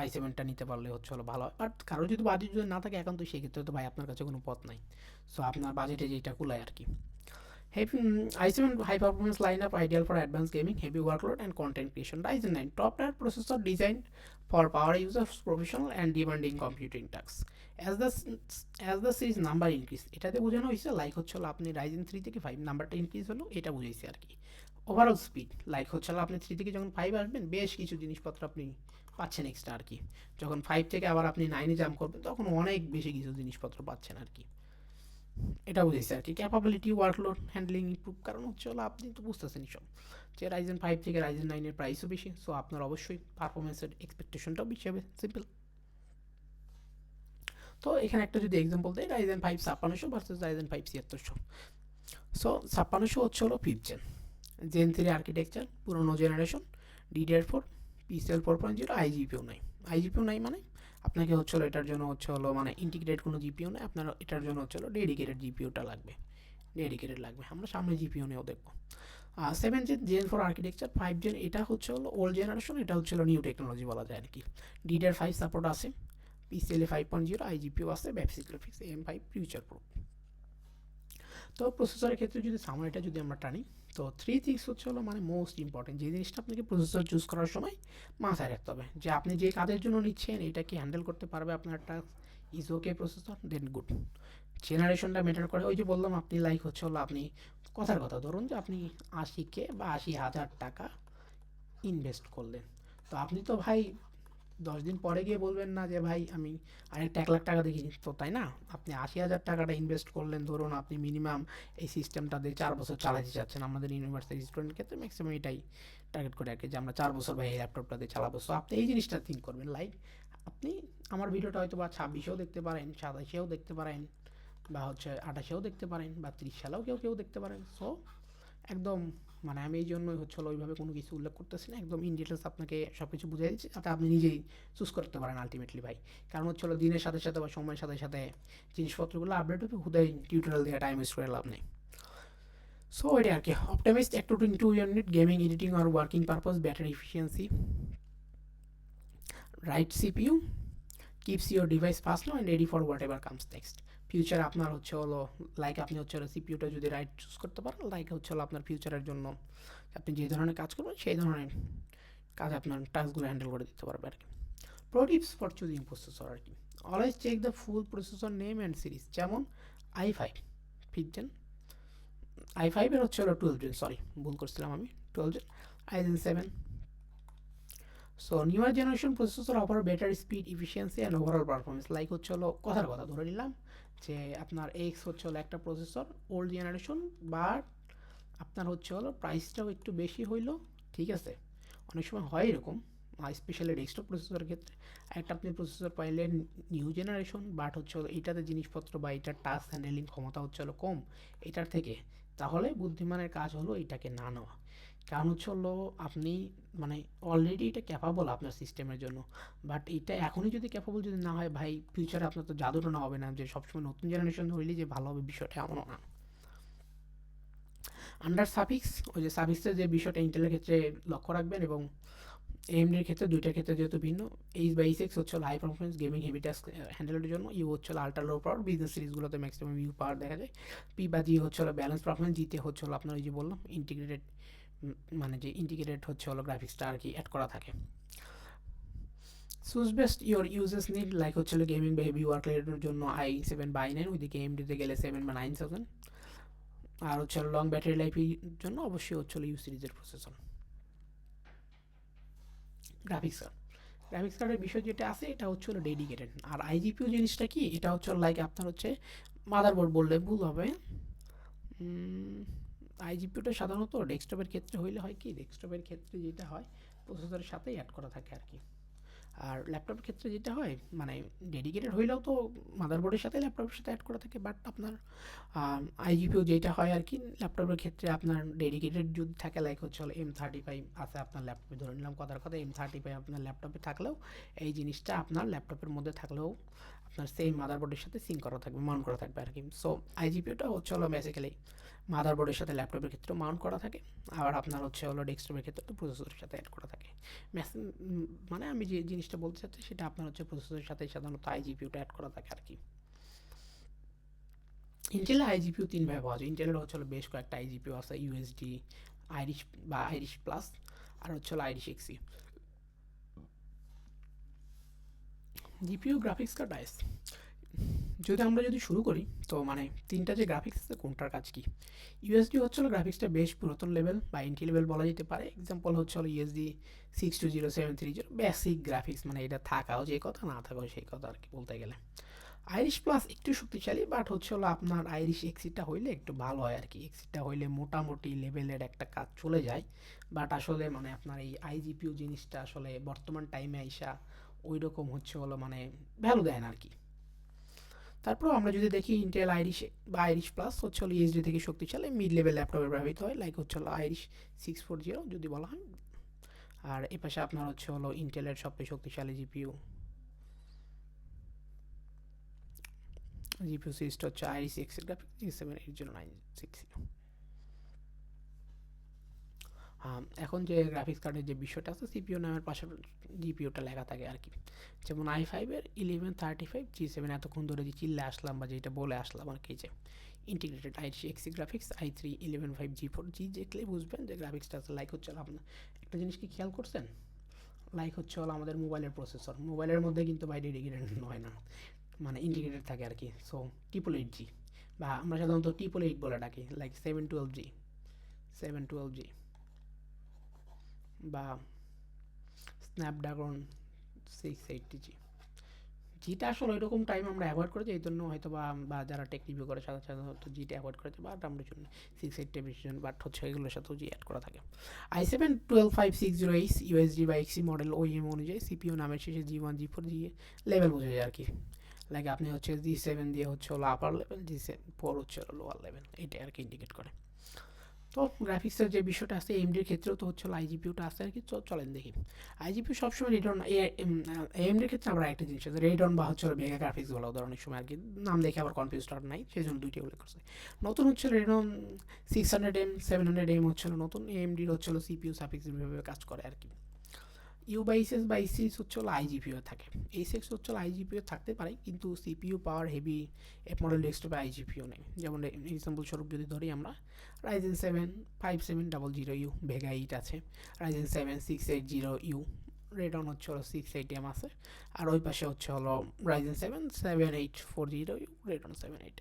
i7টা নিতে পারলে হচ্ছে ভালো হয়, বাট কারো যদি বাজেট যদি না থাকে এখন, তো সেক্ষেত্রে তো ভাই আপনার কাছে কোনো পথ নাই। সো আপনার বাজেটে যেটা কুলায় আর কি। Heavy i7 high performance line up ideal for advance gaming, heavy workload and content creation. Ryzen 9 top tier processor design for power users, professional and demanding computing task. As the series number increase, এটাতে বোঝানো হয়েছে like হচ্ছে আপনি Ryzen 3 থেকে 5 নাম্বারটা increase হলো, এটা বুঝাইছে আর কি। ওভারঅল স্পিড লাইক হচ্ছে আপনি 3 থেকে যখন 5 আসবেন বেশ কিছু জিনিসপত্র আপনি পাচ্ছেন এক্সট্রা আর কি। যখন 5 থেকে আবার আপনি 9-এ জাম্প করবেন তখন অনেক বেশি কিছু জিনিসপত্র পাচ্ছেন আর কি। এটা বুঝেছি আর কি। ক্যাপাবিলিটি, ওয়ার্কলোড হ্যান্ডলিং ইমপ্রুভ, কারণ হচ্ছে আপনি তো বুঝতেছেন সব যে Ryzen 5 থেকে Ryzen 9-এর প্রাইসও বেশি। সো আপনার অবশ্যই পারফরমেন্সের এক্সপেকটেশনটাও বেশি হবে, সিম্পল। তো এখানে একটা যদি এক্সাম্পল দেয়, Ryzen 5 5600 ভার্সেস Ryzen 5 7600। সো 5600 হচ্ছে 5th জেন 3 আর্কিটেকচার, পুরোনো জেনারেশন, DDR4, PCL 4.0, আইজিপিও নাই। আইজিপিও নাই মানে আপনাকে হচ্ছে এটার জন্য হচ্ছে মানে ইন্টিগ্রেটেড কোনো জিপিও নেই, আপনার এটার জন্য হচ্ছে ডেডিকেটেড জিপিওটা লাগবে, ডেডিকেটেড লাগবে। আমরা সামনে জিপিও নিয়েও দেখবো। 7 জেন 4 আর্কিটেকচার, 5 জেন এটা হচ্ছে ওল্ড জেনারেশন, এটা হচ্ছে নিউ টেকনোলজি বলা যায় আর কি। DDR5 সাপোর্ট আছে, PCL 5.0, আইজিপিও আছে, ব্যাপসিক গ্রাফিক্স, AM5 ফিউচার প্রুফ। তো প্রসেসরের ক্ষেত্রে যদি সামারিটা যদি আমরা টানি, তো 3 থিংস হচ্ছে মানে মোস্ট ইম্পর্টেন্ট, যে জিনিসটা আপনাকে প্রসেসর চুজ করার সময় মাথায় রাখতে হবে, যে আপনি যে কাজের জন্য নিচ্ছেন এটা কি হ্যান্ডেল করতে পারবে আপনার task, is okay processor, then good. জেনারেশনটা ম্যাটার করে, ওই যে বললাম আপনি লাইক হচ্ছে আপনি কথার কথা ধরুন যে আপনি 80K বা 80,000 টাকা ইনভেস্ট করলেন, তো আপনি তো ভাই 10 দিন পরে গিয়ে বলবেন না যে ভাই আমি আরেকটা 1 লাখ টাকা দেখি, তো তাই না? আপনি 80,000 টাকাটা ইনভেস্ট করলেন, ধরুন আপনি মিনিমাম এই সিস্টেমটা দিয়ে 4 বছর চালাতে চাচ্ছেন। আমাদের ইউনিভার্সিটি স্টুডেন্টের ক্ষেত্রে ম্যাক্সিমাম এটাই টার্গেট করে আর কি, যে আমরা 4 বছর ভাই এই ল্যাপটপটা দিয়ে চালাবো। সো আপনি এই জিনিসটা থিঙ্ক করবেন, লাইক আপনি আমার ভিডিওটা হয়তো বা 26-এও দেখতে পারেন, 27-এও দেখতে পারেন, বা হচ্ছে 28-এও দেখতে পারেন, বা 30 সালেও কেউ কেউ দেখতে পারেন। সো একদম মানে আমি এই জন্যই হচ্ছে ওইভাবে কোনো কিছু উল্লেখ করতেছি না, একদম ইন ডিটেলস আপনাকে সব কিছু বুঝিয়ে দিচ্ছি যাতে আপনি নিজেই চুজ করতে পারেন আলটিমেটলি ভাই। কারণ হচ্ছে দিনের সাথে সাথে বা সময়ের সাথে সাথে জিনিসপত্রগুলো আপডেট হবে, হুদাই টিউটোরিয়াল দিয়ে টাইম ওয়েস্ট করে লাভ নেই। সো এটা আর কি optimised 1 to 2 unit gaming editing are working purpose battery efficiency right CPU keeps your device fast and ready for what ever comes next future আপনার হচ্ছে হলো লাইক আপনি হচ্ছে হলো সিপিইউটা যদি রাইট চুজ করতে পারেন লাইক হচ্ছে হলো আপনার ফিউচারের জন্য আপনি যে ধরনের কাজ করবেন সেই ধরনের কাজ আপনার টাস্কগুলো হ্যান্ডেল করে দিতে পারবে আর কি pro tips for choosing processor আর কি always check the full processor name and series যেমন i5 5th জেন i5 এর হচ্ছে হলো 12 জেন সরি ভুল করছিলাম আমি 12 gen i7 7 so newer generation processor offer better speed efficiency and overall performance like হচ্ছে হলো কথার কথা ধরে নিলাম যে আপনার এক্স হচ্ছে হলো একটা প্রসেসর ওল্ড জেনারেশন বাট আপনার হচ্ছে হলো প্রাইসটাও একটু বেশি হইলো ঠিক আছে অনেক সময় হয় এরকম স্পেশালি ডেস্কটপ প্রসেসরের ক্ষেত্রে একটা আপনি প্রসেসর পাইলেন নিউ জেনারেশন বাট হচ্ছে হলো এইটাতে জিনিসপত্র বা এটার টাস্ক হ্যান্ডেলিং ক্ষমতা হচ্ছে হলো কম এটার থেকে তাহলে বুদ্ধিমানের কাজ হলো এটাকে না নেওয়া কারণ হচ্ছে হলো আপনি মানে অলরেডি এটা ক্যাপাবল আপনার সিস্টেমের জন্য বাট এটা এখনই যদি ক্যাপাবল যদি না হয় ভাই ফিউচারে আপনার তো জাদুটা না হবে না যে সবসময় নতুন জেনারেশন হইলে যে ভালো হবে বিষয়টা এমনও না আন্ডার সাফিক্স ওই যে সাফিক্সের যে বিষয়টা ইন্টেলের ক্ষেত্রে লক্ষ্য রাখবেন এবং এমডির ক্ষেত্রে দুইটার ক্ষেত্রে যেহেতু ভিন্ন H/6 হচ্ছে high performance gaming heavy task হ্যান্ডেলের জন্য ইউ হচ্ছে আল্ট্রা লো পাওয়ার বিজনেস সিরিজগুলোতে ম্যাক্সিমাম ইউ পাওয়ার দেখা যায় পি বা জি হচ্ছে ব্যালেন্স পারফরমেন্স জিতে হচ্ছে আপনার ওই যে বললাম ইন্টিগ্রেটেড মানে যে ইন্টিগ্রেটেড হচ্ছে গ্রাফিক্সটা আর কি অ্যাড করা থাকে choose best your uses need like হচ্ছে গেমিং বা হেভি ওয়ার্ক রিলেটেড জন্য i7 বা i9 ওইদিকে এমডিতে গেলে 7 বা 9000 আর হচ্ছে লং ব্যাটারি লাইফের জন্য অবশ্যই হচ্ছে ইউ সিরিজের প্রসেসর গ্রাফিক্স কার্ড গ্রাফিক্স কার্ডের বিষয় যেটা আছে এটা হচ্ছে ডেডিকেটেড আর আইজিপিউ জিনিসটা কি এটা হচ্ছে লাইক আপনার হচ্ছে মাদারবোর্ড বললে ভুল হবে আইজিপিউটা সাধারণত ডেস্কটপের ক্ষেত্রে হইলে হয় কি ডেস্কটপের ক্ষেত্রে যেটা হয় প্রসেসরের সাথেই অ্যাড করা থাকে আর কি আর ল্যাপটপের ক্ষেত্রে যেটা হয় মানে ডেডিকেটেড হইলেও তো মাদারবোর্ডের সাথে ল্যাপটপের সাথে অ্যাড করা থাকে বাট আপনার আইজিপিও যেটা হয় আর কি ল্যাপটপের ক্ষেত্রে আপনার ডেডিকেটেড যদি থাকে লাইক হচ্ছে হলো M35 আছে আপনার ল্যাপটপে ধরে নিলাম কথার কথা M35 আপনার ল্যাপটপে থাকলেও এই জিনিসটা আপনার ল্যাপটপের মধ্যে থাকলেও আপনার সেম মাদারবোর্ডের সাথে সিঙ্ক করা থাকবে মাউন্ট করা থাকবে আর কি সো আইজিপিওটা হচ্ছে হলো বেসিক্যালি মাদারবোর্ডের সাথে ল্যাপটপের ক্ষেত্রে মাউন্ট করা থাকে আবার আপনার হচ্ছে হলো ডেস্কটপের ক্ষেত্রে তো প্রসেসরের সাথে অ্যাড করা থাকে মানে আমি যে জিনিসটা বলতে চাচ্ছি সেটা আপনার হচ্ছে প্রসেসরের সাথে সাধারণত আইজিপিউটা অ্যাড করা থাকে আর কি ইন্টেলের আইজিপিউ তিন ভাবে পাওয়া যায় ইন্টেলের হচ্ছে হলো বেশ কয়েকটা আইজিপিউ আছে ইউএসডি আইরিশ বা আইরিশ প্লাস আর হচ্ছে হলো Iris Xe GPU graphics card আইস যদি শুরু করি তো মানে তিনটা যে গ্রাফিক্স আছে কোনটার কাজ কি ইউএসডি হচ্ছে গ্রাফিক্সটা বেশ পুরাতন লেভেল বা এন্ট্রি লেভেল বলা যেতে পারে এক্সাম্পল হচ্ছে ইউএসডি 620730 বেসিক গ্রাফিক্স মানে এটা থাকাও যে কথা না থাকাও সেই কথা আর কি বলতে গেলে আইরিশ প্লাস একটু শক্তিশালী বাট হচ্ছে আপনার আইরিশ এক্সিটা হইলে একটু ভালো হয় আর কি এক্সিটা হইলে মোটামুটি লেভেলের একটা কাজ চলে যায় বাট আসলে মানে আপনার এই আইজিপিউ জিনিসটা আসলে বর্তমান টাইমে আইসা ওই রকম হচ্ছে মানে ভ্যালু দেয় না আর কি তারপর আমরা যদি দেখি ইন্টেল আইরিশ বা আইরিশ প্লাস হচ্ছে ইএসডি থেকে শক্তিশালী মিড লেভেল ল্যাপটপে ব্যবহৃত হয় লাইক হচ্ছে আইরিশ 640 যদি বলা হয় আর এ পাশে আপনার হচ্ছে ইন্টেলের সবচেয়ে শক্তিশালী জিপিইউ সিরিজটা হচ্ছে আইরিশ এক্স গ্রাফিক্স G7 8090 এখন যে গ্রাফিক্স কার্ডের যে বিষয়টা আছে সিপিইউ নামের পাশে জিপিইউটা লেখা থাকে আর কি যেমন i5 এর 1135 G7 এতক্ষণ ধরে যে চিল্লে আসলাম বা যেটা বলে আসলাম আর কি যে integrated Irish এক্সি graphics i3 115 G4 জি দেখলে বুঝবেন যে গ্রাফিক্সটা আছে লাইক হচ্ছে আপনার একটা জিনিস কি খেয়াল করছেন লাইক হচ্ছে আমাদের মোবাইলের প্রসেসর মোবাইলের মধ্যে কিন্তু বাই ডেডিকেটেড হয় না মানে ইন্টিগ্রেটেড থাকে আর কি সো 888G বা আমরা সাধারণত 888 বলে ডাকি লাইক 712G বা স্ন্যাপড্রাগন 680G জিটা আসলে ওইরকম টাইম আমরা অ্যাভয়েড করেছি এই জন্য হয়তো বা যারা টেক রিভিউ করে সাধারণত জিটা অ্যাভয়েড করেছে বাট আমরা জন্য 680 বাট হচ্ছে এগুলোর সাথেও জি অ্যাড করা থাকে i7-12560H ইউএসডি বা এক্সি মডেল ওইএম অনুযায়ী সিপিইউ নামের শেষে G1 G4 জি লেভেল বোঝা যায় আর কি লাইক আপনি হচ্ছে G7 দিয়ে হচ্ছে আপার লেভেল G4 হচ্ছে লোয়ার লেভেল এটা আর কি ইন্ডিকেট করে তো গ্রাফিক্সের যে বিষয়টা আছে এএমডির ক্ষেত্রেও তো হচ্ছে আইজিপিউটা আছে আর কি। চলেন দেখি আইজিপিউ সবসময় রেডন এএমডির ক্ষেত্রে আমরা একটা জিনিস আছে রেডন বা হচ্ছে ভেগা গ্রাফিক্স বলা ওদের অনেক সময় আর কি নাম দেখে আবার কনফিউজ নাই, সেই জন্য দুইটি উল্লেখ করছে। নতুন হচ্ছে রেডন 600M 700M হচ্ছিল নতুন, এএমডির হচ্ছিল সিপিইউ সাফিক্স যেভাবে কাজ করে আর কি। U by S by six হচ্ছে হলো আইজিপিও থাকে, এই সিক্স হচ্ছে হলো আইজিপিও থাকতে পারে কিন্তু সিপিইউ পাওয়ার হেভি এফ মডেল ডেস্কটপে আইজিপিও নেই। যেমন এক্সাম্পল স্বরূপ যদি ধরি আমরা রাইজেন 7 5700U ভেগা 8 আছে, রাইজেন 7680U রেডন হচ্ছে হলো 680M আছে, আর ওই পাশে হচ্ছে হলো রাইজেন 7840U রেডন 78।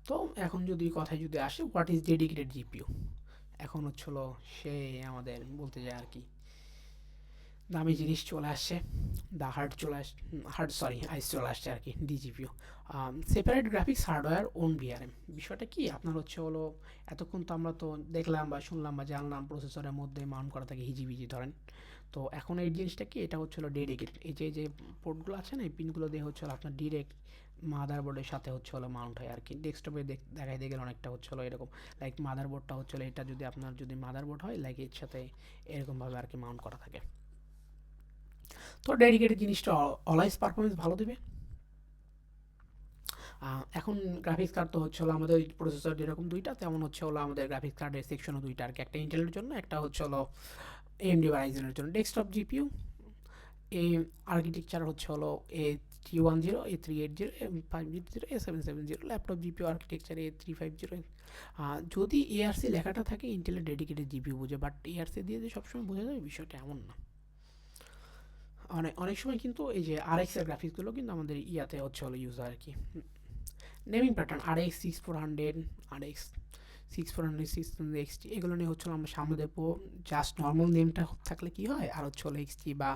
তো এখন যদি কথায় যদি আসে হোয়াট ইজ ডেডিকেটেড জিপিইউ, এখন হচ্ছিল সে আমাদের বলতে যায় আর কি দামি জিনিস চলে আসছে, দ্য হার্ড চলে আস হার্ড সরি আইস চলে আসছে আর কি dGPU separate graphics hardware own VRM. বিষয়টা কি আপনার হচ্ছে হলো এতক্ষণ তো আমরা তো দেখলাম বা শুনলাম বা জানলাম প্রসেসরের মধ্যে মাউন্ট করা থাকে হিজিবিজি ধরেন, তো এখন এই জিনিসটা কি এটা হচ্ছে হলো ডেডিকেটেড, এই যে পোর্টগুলো আছে না এই পিনগুলো দিয়ে হচ্ছে হলো আপনার ডিরেক্ট মাদারবোর্ডের সাথে হচ্ছে হলো মাউন্ট হয় আর কি। ডেস্কটপে দেখাই দিয়ে গেলে অনেকটা হচ্ছে হলো এরকম, লাইক মাদারবোর্ডটা হচ্ছে হলো এটা যদি আপনার যদি মাদারবোর্ড হয় লাইক এর সাথে এরকমভাবে আর কি মাউন্ট করা থাকে। তো ডেডিকেটেড জিনিসটা অলওয়েজ পারফরমেন্স ভালো দেবে। এখন গ্রাফিক্স কার্ড তো হচ্ছে হলো আমাদের প্রসেসর যেরকম দুইটা তেমন হচ্ছে হলো আমাদের গ্রাফিক্স কার্ডের সেকশনও দুইটা আর কি, একটা ইন্টেলের জন্য একটা হচ্ছে হলো এএমডি বা রাইজেনের জন্য। ডেস্কটপ জিপিইউ এই আর্কিটেকচার হচ্ছে হলো A310 A380 A580 A770, laptop GPU architecture A350। যদি এআরসি লেখাটা থাকে ইন্টেলের ডেডিকেটেড জিপিইউ বোঝে, বাট এআরসি দিয়ে যে সবসময় বোঝা যাবে বিষয়টা এমন না। অনেক সময় কিন্তু এই যে আরএক্স এর গ্রাফিক্সগুলো কিন্তু আমাদের ইয়াতে হচ্ছে হলো ইউজ হয় আর কি। Naming pattern RX 6400 RX 6400 6000 XT এগুলো নিয়ে হচ্ছে আমরা সামনে দেখবো। জাস্ট নর্মাল নেমটা থাকলে কি হয় আর হচ্ছে হলো এক্সটি বা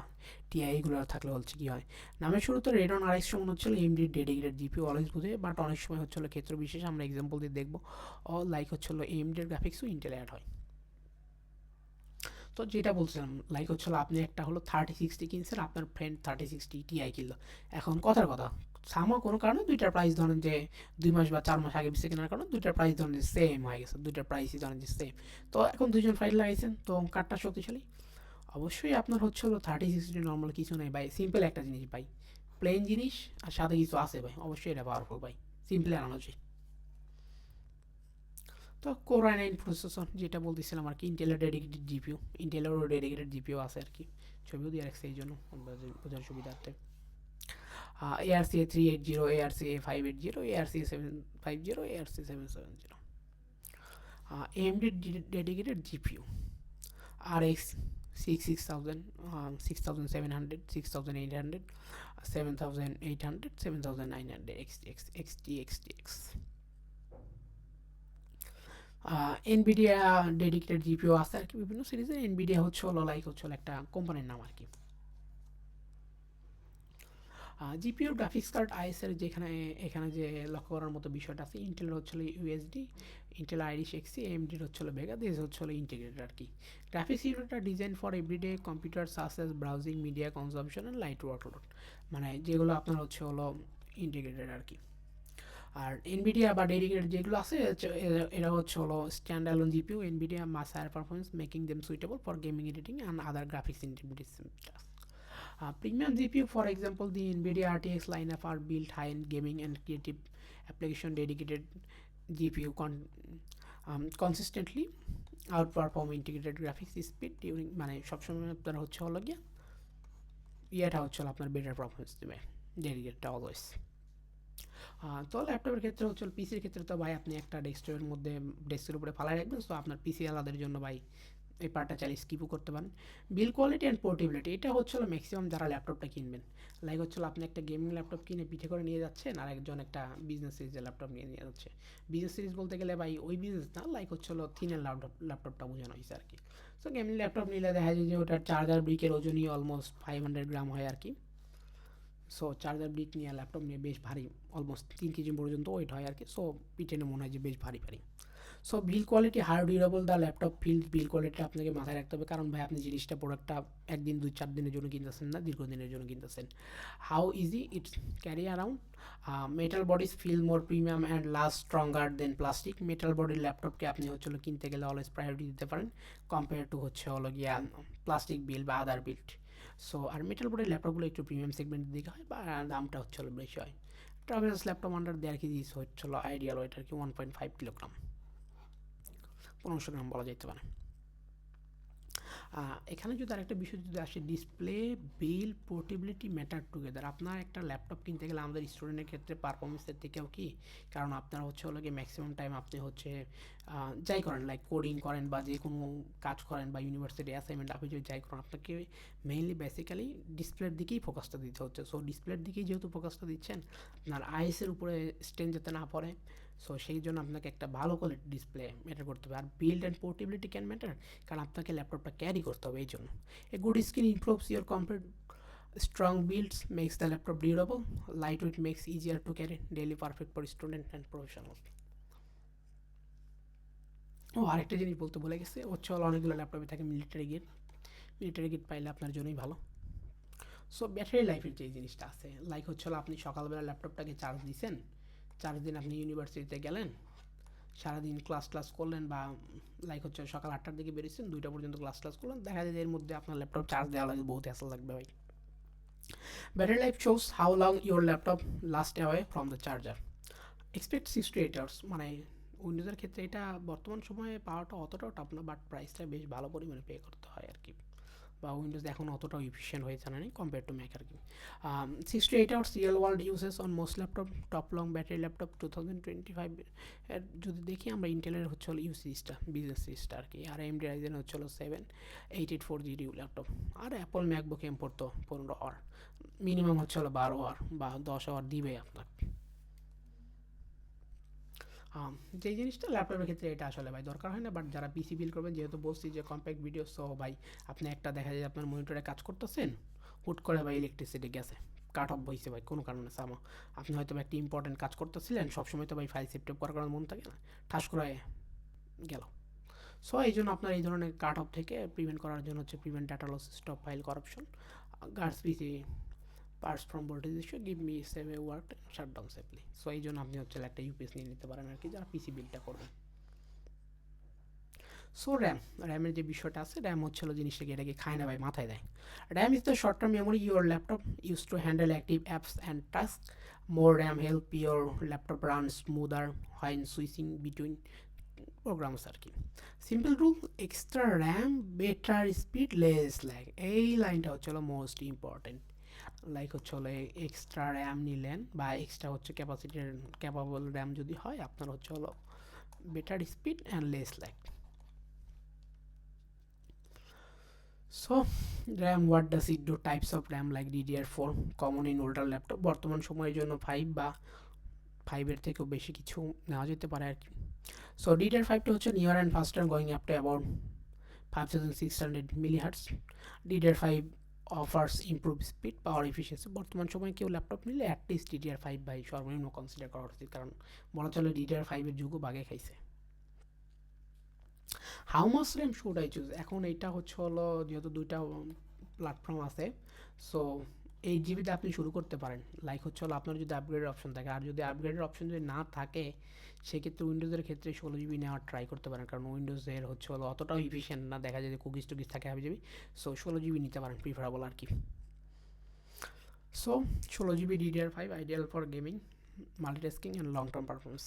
টিআই এগুলো থাকলে হচ্ছে কি হয়, নামের শুরুতে রেডন RX সমান হচ্ছে এমডি ডেডিকেটেড জিপিইউ অলওয়েজ বোঝে, বাট অনেক সময় হচ্ছে হলো ক্ষেত্র বিশেষ আমরা এক্সাম্পল দিয়ে দেখবো লাইক হচ্ছে হলো এমডি এর গ্রাফিক্সও ইন্টেল অ্যাড হয়। তো যেটা বলছিলাম লাইক হচ্ছে আপনি একটা হলো 3060 কিনছেন, আপনার ফ্রেন্ড 3060 টিআই কিনলো। এখন কথার কথা সামো কোনো কারণে দুইটার প্রাইস ধরেন যে 2 মাস বা 4 মাস আগে পিছিয়ে কেনার কারণে দুইটার প্রাইস ধরেন যে সেম হয়ে গেছে, দুইটার প্রাইসই ধরেন যে সেম। তো এখন দুইজন ফাইল লাগাইছেন তো কার্ডটা শক্তিশালী, অবশ্যই আপনার হচ্ছে হলো 3060 নর্মাল কিছু নেই ভাই, সিম্পল একটা জিনিস ভাই, প্লেন জিনিস আর সাথে কিছু আছে ভাই, অবশ্যই এটা পাওয়ারফুল ভাই, সিম্পল অ্যানালজি। তো কোর আই9 প্রসেসর যেটা বলতেছিলাম আর কি, ইন্টেলের ডেডিকেটেড জিপিইউ, ইন্টেলেরও ডেডিকেটেড জিপিইউ আছে আর কি, ছবিও দিয়ে রাখছে এই জন্য বোঝার সুবিধার্থে। ARC A380 ARC A580 ARC A750 ARC A770। AMD dedicated GPU RX 6000 6700 6800 7800 7900 XTX XTX। Nvidia dedicated GPU আছে আর কি বিভিন্ন সিরিজের, এনভিডিয়া হচ্ছে হলো লাইক হচ্ছে হলো একটা কোম্পানির নাম আর কি। জিপিইউর গ্রাফিক্স কার্ড আইএসের যেখানে এখানে যে লক্ষ্য করার মতো বিষয়টা আছে, ইন্টেলের হচ্ছে ইউএসডি, ইন্টেল আইরিশ এক্সি, এএমডির হচ্ছে ভেগা, দিস হচ্ছে ইন্টিগ্রেটেড আর কি। গ্রাফিক্স ইউনিটটা design for everyday computer such as browsing media consumption and light workload, মানে যেগুলো আপনার হচ্ছে হলো ইন্টিগ্রেটেড আর কি। আর এনভিডিয়া বা ডেডিকেটেড যেগুলো আছে এরা হচ্ছে হলো stand alone GPU, Nvidia mass higher performance making them suitable for gaming editing and other graphics intermediate task. Premium GPU, for example, the NVIDIA RTX lineup are built high-end gaming and creative application dedicated GPU consistently outperform integrated graphics speed during মানে সবসময় আপনার হচ্ছে হলো গিয়ে ইয়েটা হচ্ছে আপনার better performance দেবে ডেডিকেটটা অলওয়েজ। তো ল্যাপটপের ক্ষেত্রে হচ্ছে পিসির ক্ষেত্রে তো ভাই আপনি একটা ডেস্কটপের মধ্যে ডেস্কের উপরে ফালাই রাখবেন, তো আপনার পিসি আলাদের জন্য ভাই এই পার্টটা চালিয়ে স্কিপও করতে পারেন। বিল কোয়ালিটি অ্যান্ড পোর্টেবিলিটি এটা হচ্ছিলো ম্যাক্সিমাম যারা ল্যাপটপটা কিনবেন, লাইক হচ্ছিলো আপনি একটা গেমিং ল্যাপটপ কিনে পিঠে করে নিয়ে যাচ্ছেন আর একজন একটা বিজনেস সিরিজের ল্যাপটপ নিয়ে যাচ্ছে। বিজনেস সিরিজ বলতে গেলে ভাই ওই বিজনেস না, লাইক হচ্ছিলো থিনের ল্যাপটপটা বোঝানো হয়েছে আর কি। সো গেমিং ল্যাপটপ নিলে দেখা যায় যে ওটার চার্জার ব্রিকের ওজনই অলমোস্ট 500 গ্রাম হয় আর কি। সো চার্জার ব্রিক নিয়ে ল্যাপটপ নিয়ে বেশ ভারী, অলমোস্ট 3 কেজি পর্যন্ত ওয়েট হয় আর কি। সো পিঠে মনে হয় যে বেশ ভারী ভারী। So bill quality her durable the laptop bill quality আপনাকে মাথায় রাখতে হবে, কারণ ভাই আপনি জিনিসটা প্রোডাক্টটা একদিন 2-4 দিনের জন্য কিনতেছেন না, দীর্ঘদিনের জন্য কিনতেছেন। How easy it's carry around, metal bodies feel more premium and last stronger than plastic. Metal বডির ল্যাপটপকে আপনি হচ্ছে কিনতে গেলে অলওয়েজ প্রায়োরিটি দিতে পারেন কম্পেয়ার টু হচ্ছে গিয়া প্লাস্টিক বিল বা আদার বিল্ড। সো আর মেটাল বডির ল্যাপটপগুলো একটু প্রিমিয়াম সেগমেন্টের দিকে হয় বা দামটা হচ্ছে বেশি হয়। ট্রাভেলার্স ল্যাপটপ আন্ডার দেয়ার কেজি হচ্ছে আইডিয়াল ওয়েট আর কি 1.5 কিলোগ্রাম, 1500 গ্রাম বলা যেতে পারে। এখানে যদি আরেকটা বিষয় যদি আসে, ডিসপ্লে, বিল, পোর্টেবিলিটি ম্যাটার টুগেদার। আপনার একটা ল্যাপটপ কিনতে গেলে আমাদের স্টুডেন্টের ক্ষেত্রে পারফরমেন্সের থেকেও কি, কারণ আপনারা হচ্ছে গিয়ে ম্যাক্সিমাম টাইম আপনি হচ্ছে যাই করেন, লাইক কোডিং করেন বা যে কোনো কাজ করেন বা ইউনিভার্সিটি অ্যাসাইনমেন্ট আপনি যদি যাই করেন, আপনাকে মেইনলি বেসিক্যালি ডিসপ্লের দিকেই ফোকাসটা দিতে হচ্ছে। সো ডিসপ্লের দিকেই যেহেতু ফোকাসটা দিচ্ছেন, আপনার আইসের উপরে স্ট্রেন যাতে না পড়ে, সো সেই জন্য আপনাকে একটা ভালো কোয়ালিটি ডিসপ্লে ম্যাটার করতে হবে। আর build and portability can matter, কারণ আপনাকে ল্যাপটপটা ক্যারি করতে হবে। এই জন্য a good screen improves your computer, strong builds makes the laptop durable, light weight makes easier to carry, daily perfect for student and professional. ও আরেকটা জিনিস বলতে ভুলে গেছে, হচ্ছে অনেকগুলো ল্যাপটপে থাকে মিলিটারি গেট। মিলিটারি গেট পাইলে আপনার জন্যই ভালো। সো ব্যাটারি লাইফের যে জিনিসটা আছে, লাইক হচ্ছে আপনি সকালবেলা ল্যাপটপটাকে চার্জ দিচ্ছেন, চার্জ দিন আপনি ইউনিভার্সিটিতে গেলেন, সারাদিন ক্লাস করলেন বা লাইক হচ্ছে সকাল 8টার দিকে বেরিয়েছেন, 2টা পর্যন্ত ক্লাস করলেন, দেখা যায় এর মধ্যে আপনার ল্যাপটপ চার্জ দেওয়া লাগে, বহুত হ্যাসেল লাগবে ভাই। Battery life shows how long your laptop last away from the charger. Expect 6 to 8 hours, মানে উইন্ডোজের ক্ষেত্রে এটা বর্তমান সময়ে পাওয়াটা অতটাও টাফ না, বাট প্রাইসটা বেশ ভালো পরিমাণে পে করতে হয় আর কি, বা উইন্ডোজ এখন অতটাও এফিসিয়েন্ট হয়ে জানা নেই কম্পেয়ার টু ম্যাক আর কি। 6 to 8 hours real world uses on most laptop, top long battery laptop 2025 এর যদি দেখি আমরা, ইন্টেলের হচ্ছে ইউ সিরিজটা, বিজনেস সিরিজটা আর কি, আর এমডি রাইজেন হচ্ছে 7884 জিডি ল্যাপটপ, আর অ্যাপল ম্যাকবুক এম4 তো 15 আওয়ার, মিনিমাম হচ্ছে 12 আওয়ার বা 10 আওয়ার দিবে আপনার। যেই জিনিসটা ল্যাপটপের ক্ষেত্রে এটা আসলে ভাই দরকার হয় না, বাট যারা পিসি বিল করবেন, যেহেতু বলছি যে কম্প্যাক্ট ভিডিও, সো ভাই আপনি একটা দেখা যায় আপনার মনিটরে কাজ করতেছেন, হুট করে ভাই ইলেকট্রিসিটি গেছে, কাট অফ হয়েছে ভাই কোনো কারণে সামা, আপনি হয়তো একটা ইম্পর্টেন্ট কাজ করতেছিলেন, সবসময় তো ভাই ফাইল সেভ টেপ করার মন থাকে না, ঠাস করে গেল। সো এই জন্য আপনার এই ধরনের কাট অফ থেকে প্রিভেন্ট করার জন্য হচ্ছে prevent data loss, stop file corruption, guards PC parts from voltage issue, give me save a work shut down safely. So এই জন্য আপনি হচ্ছে একটা ইউপিএস নিয়ে নিতে পারেন আর কি, যারা পিসি বিলটা করবেন। সো র্যামের যে বিষয়টা আছে, র্যাম হচ্ছিল জিনিসটাকে এটাকে খায় না ভাই, মাথায় দেয়। RAM is the short term memory your laptop use to handle active apps and task. More RAM help your laptop run smoother when switching between programs আর কি। Simple rule, extra RAM better speed less lag, এই লাইনটা হচ্ছে most important. Like হচ্ছে extra RAM নিলেন বা extra হচ্ছে ক্যাপাসিটির capable RAM যদি হয়, আপনার হচ্ছে better speed and less lag. So RAM, what does it do, types of RAM like DDR4 common in older laptop, বর্তমান সময়ের জন্য 5 বা 5-এর থেকেও বেশি কিছু নেওয়া যেতে পারে আর কি। সো DDR5টা হচ্ছে near and ফাস্টার, going up to about 5600 মিলিহার্টস। DDR5 offers improve speed, power efficiency. বর্তমান সময়ে কেউ ল্যাপটপ নিলে অ্যাটলিস্ট DDR5 বাই সর্বনিম্ন কনসিডার করা উচিত, কারণ বলা চলে DDR5-এর যুগও বাগে খাইছে। How much RAM should I choose, এখন এইটা হচ্ছে যেহেতু দুইটা প্ল্যাটফর্ম আছে, সো 8 জিবিতে আপনি শুরু করতে পারেন, লাইক হচ্ছে আপনার যদি আপগ্রেডের অপশন থাকে, আর যদি আপগ্রেডের অপশন যদি না থাকে, সেক্ষেত্রে উইন্ডোজের ক্ষেত্রে 16 জিবি নেওয়ার ট্রাই করতে পারেন, কারণ উইন্ডোজের হচ্ছে অতটাও ইফিসিয়েন্ট না, দেখা যায় যে কুকিজ টুকিজ থাকে হাবি, সো 16 জিবি নিতে পারেন প্রিফারেবল আর কি। So 16 GB DDR5 ideal for gaming, multitasking and long term performance.